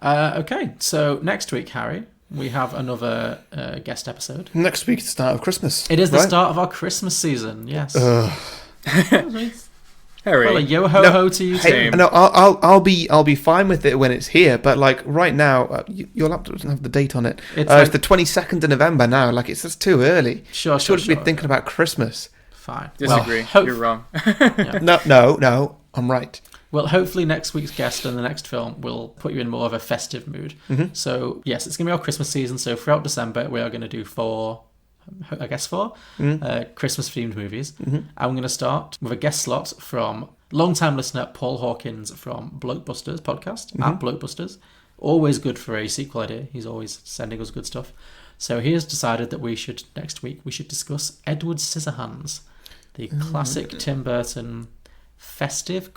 Speaker 2: Okay, so next week, Harry, we have another guest episode.
Speaker 1: Next week is the start of Christmas.
Speaker 2: It is the start of our Christmas season, yes.
Speaker 4: Harry.
Speaker 2: Well, a yo-ho-ho to you too.
Speaker 1: No, I'll be fine with it when it's here, but like right now, your laptop doesn't have the date on it. It's the 22nd of November now. Like, it's just too early.
Speaker 2: Sure.
Speaker 1: Be thinking about Christmas.
Speaker 2: Fine.
Speaker 4: Disagree. You're wrong.
Speaker 2: Yeah.
Speaker 1: No, I'm right.
Speaker 2: Well, hopefully next week's guest and the next film will put you in more of a festive mood. Mm-hmm. So, yes, it's going to be our Christmas season. So, throughout December, we are going to do four Christmas-themed movies. Mm-hmm. And we're going to start with a guest slot from long-time listener Paul Hawkins from Blockbusters podcast, at Blockbusters. Always good for a sequel idea. He's always sending us good stuff. So, he has decided that next week, we should discuss Edward Scissorhands, the classic Tim Burton festive ?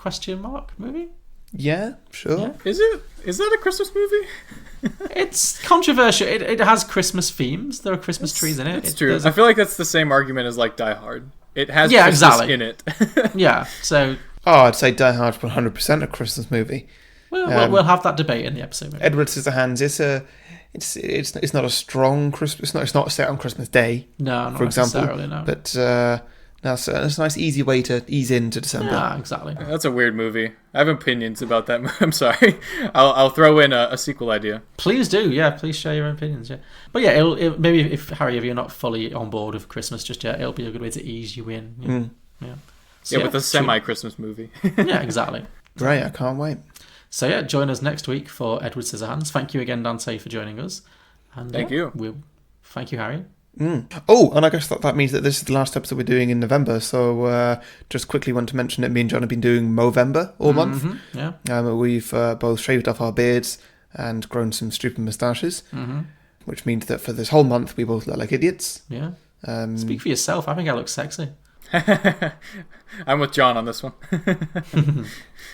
Speaker 2: Movie?
Speaker 1: Yeah, sure. Yeah.
Speaker 4: Is that a Christmas movie?
Speaker 2: It's controversial. It has Christmas themes. There are Christmas trees in it.
Speaker 4: It's true. I feel like that's the same argument as like Die Hard. It has Christmas in it.
Speaker 2: Yeah. So
Speaker 1: I'd say Die Hard's 100% a Christmas movie.
Speaker 2: We'll have that debate in the episode. Maybe.
Speaker 1: Edward Scissorhands it's not a strong Christmas. It's not set on Christmas Day.
Speaker 2: No, not
Speaker 1: for example.
Speaker 2: necessarily. No.
Speaker 1: But that's a nice easy way to ease into December.
Speaker 2: Yeah, exactly.
Speaker 4: That's a weird movie. I have opinions about that movie. I'm sorry. I'll throw in a sequel idea.
Speaker 2: Please do. Yeah, please share your opinions. Yeah, but yeah, it'll maybe if Harry, if you're not fully on board with Christmas just yet, it'll be a good way to ease you in. You know? Yeah. So,
Speaker 4: with a semi-Christmas movie.
Speaker 2: Yeah, exactly.
Speaker 1: Great, I can't wait.
Speaker 2: So yeah, join us next week for Edward Scissorhands. Thank you again, Dante, for joining us. And
Speaker 4: thank you.
Speaker 2: Thank you, Harry.
Speaker 1: Oh, and I guess that means that this is the last episode we're doing in November. So just quickly want to mention that me and John have been doing Movember all month.
Speaker 2: Yeah.
Speaker 1: We've both shaved off our beards and grown some stupid moustaches, which means that for this whole month we both look like idiots.
Speaker 2: Yeah. Speak for yourself. I think I look sexy.
Speaker 4: I'm with John on this one.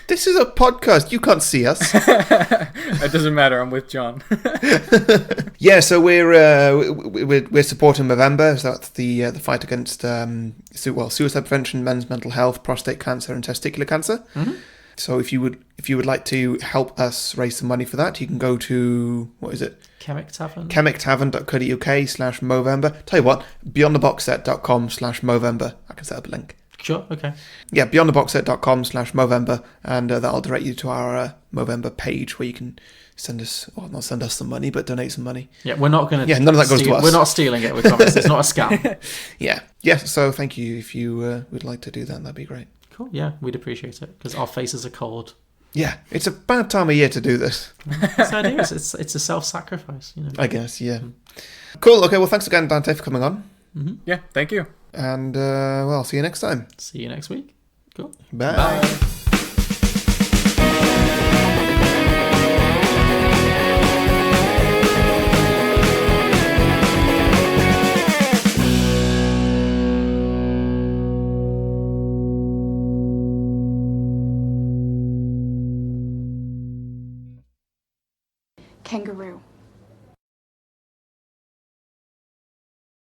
Speaker 1: This is a podcast. You can't see us.
Speaker 4: It doesn't matter. I'm with John.
Speaker 1: Yeah, so we're supporting Movember. So that's the fight against suicide prevention, men's mental health, prostate cancer, and testicular cancer. So if you would like to help us raise some money for that, you can go to, what is it?
Speaker 2: Chemic Tavern.
Speaker 1: chemictavern.co.uk/Movember. Tell you what, beyondtheboxset.com/Movember. I can set up a link.
Speaker 2: Sure, okay.
Speaker 1: Yeah, beyondtheboxset.com/Movember, and that'll direct you to our Movember page where you can not send us some money, but donate some money.
Speaker 2: Yeah, we're not going to...
Speaker 1: Yeah, none of that goes to us.
Speaker 2: We're not stealing it, we promise. It's not a scam.
Speaker 1: Yeah, so thank you. If you would like to do that, that'd be great.
Speaker 2: Cool, yeah, we'd appreciate it, because our faces are cold.
Speaker 1: Yeah, it's a bad time of year to do this.
Speaker 2: That's the idea. It's a self-sacrifice, you know.
Speaker 1: I guess, yeah. Cool, okay, well, thanks again, Dante, for coming on.
Speaker 4: Yeah, thank you.
Speaker 1: And, well, see you next time.
Speaker 2: See you next week. Cool.
Speaker 1: Bye.
Speaker 2: Bye.
Speaker 6: Kangaroo.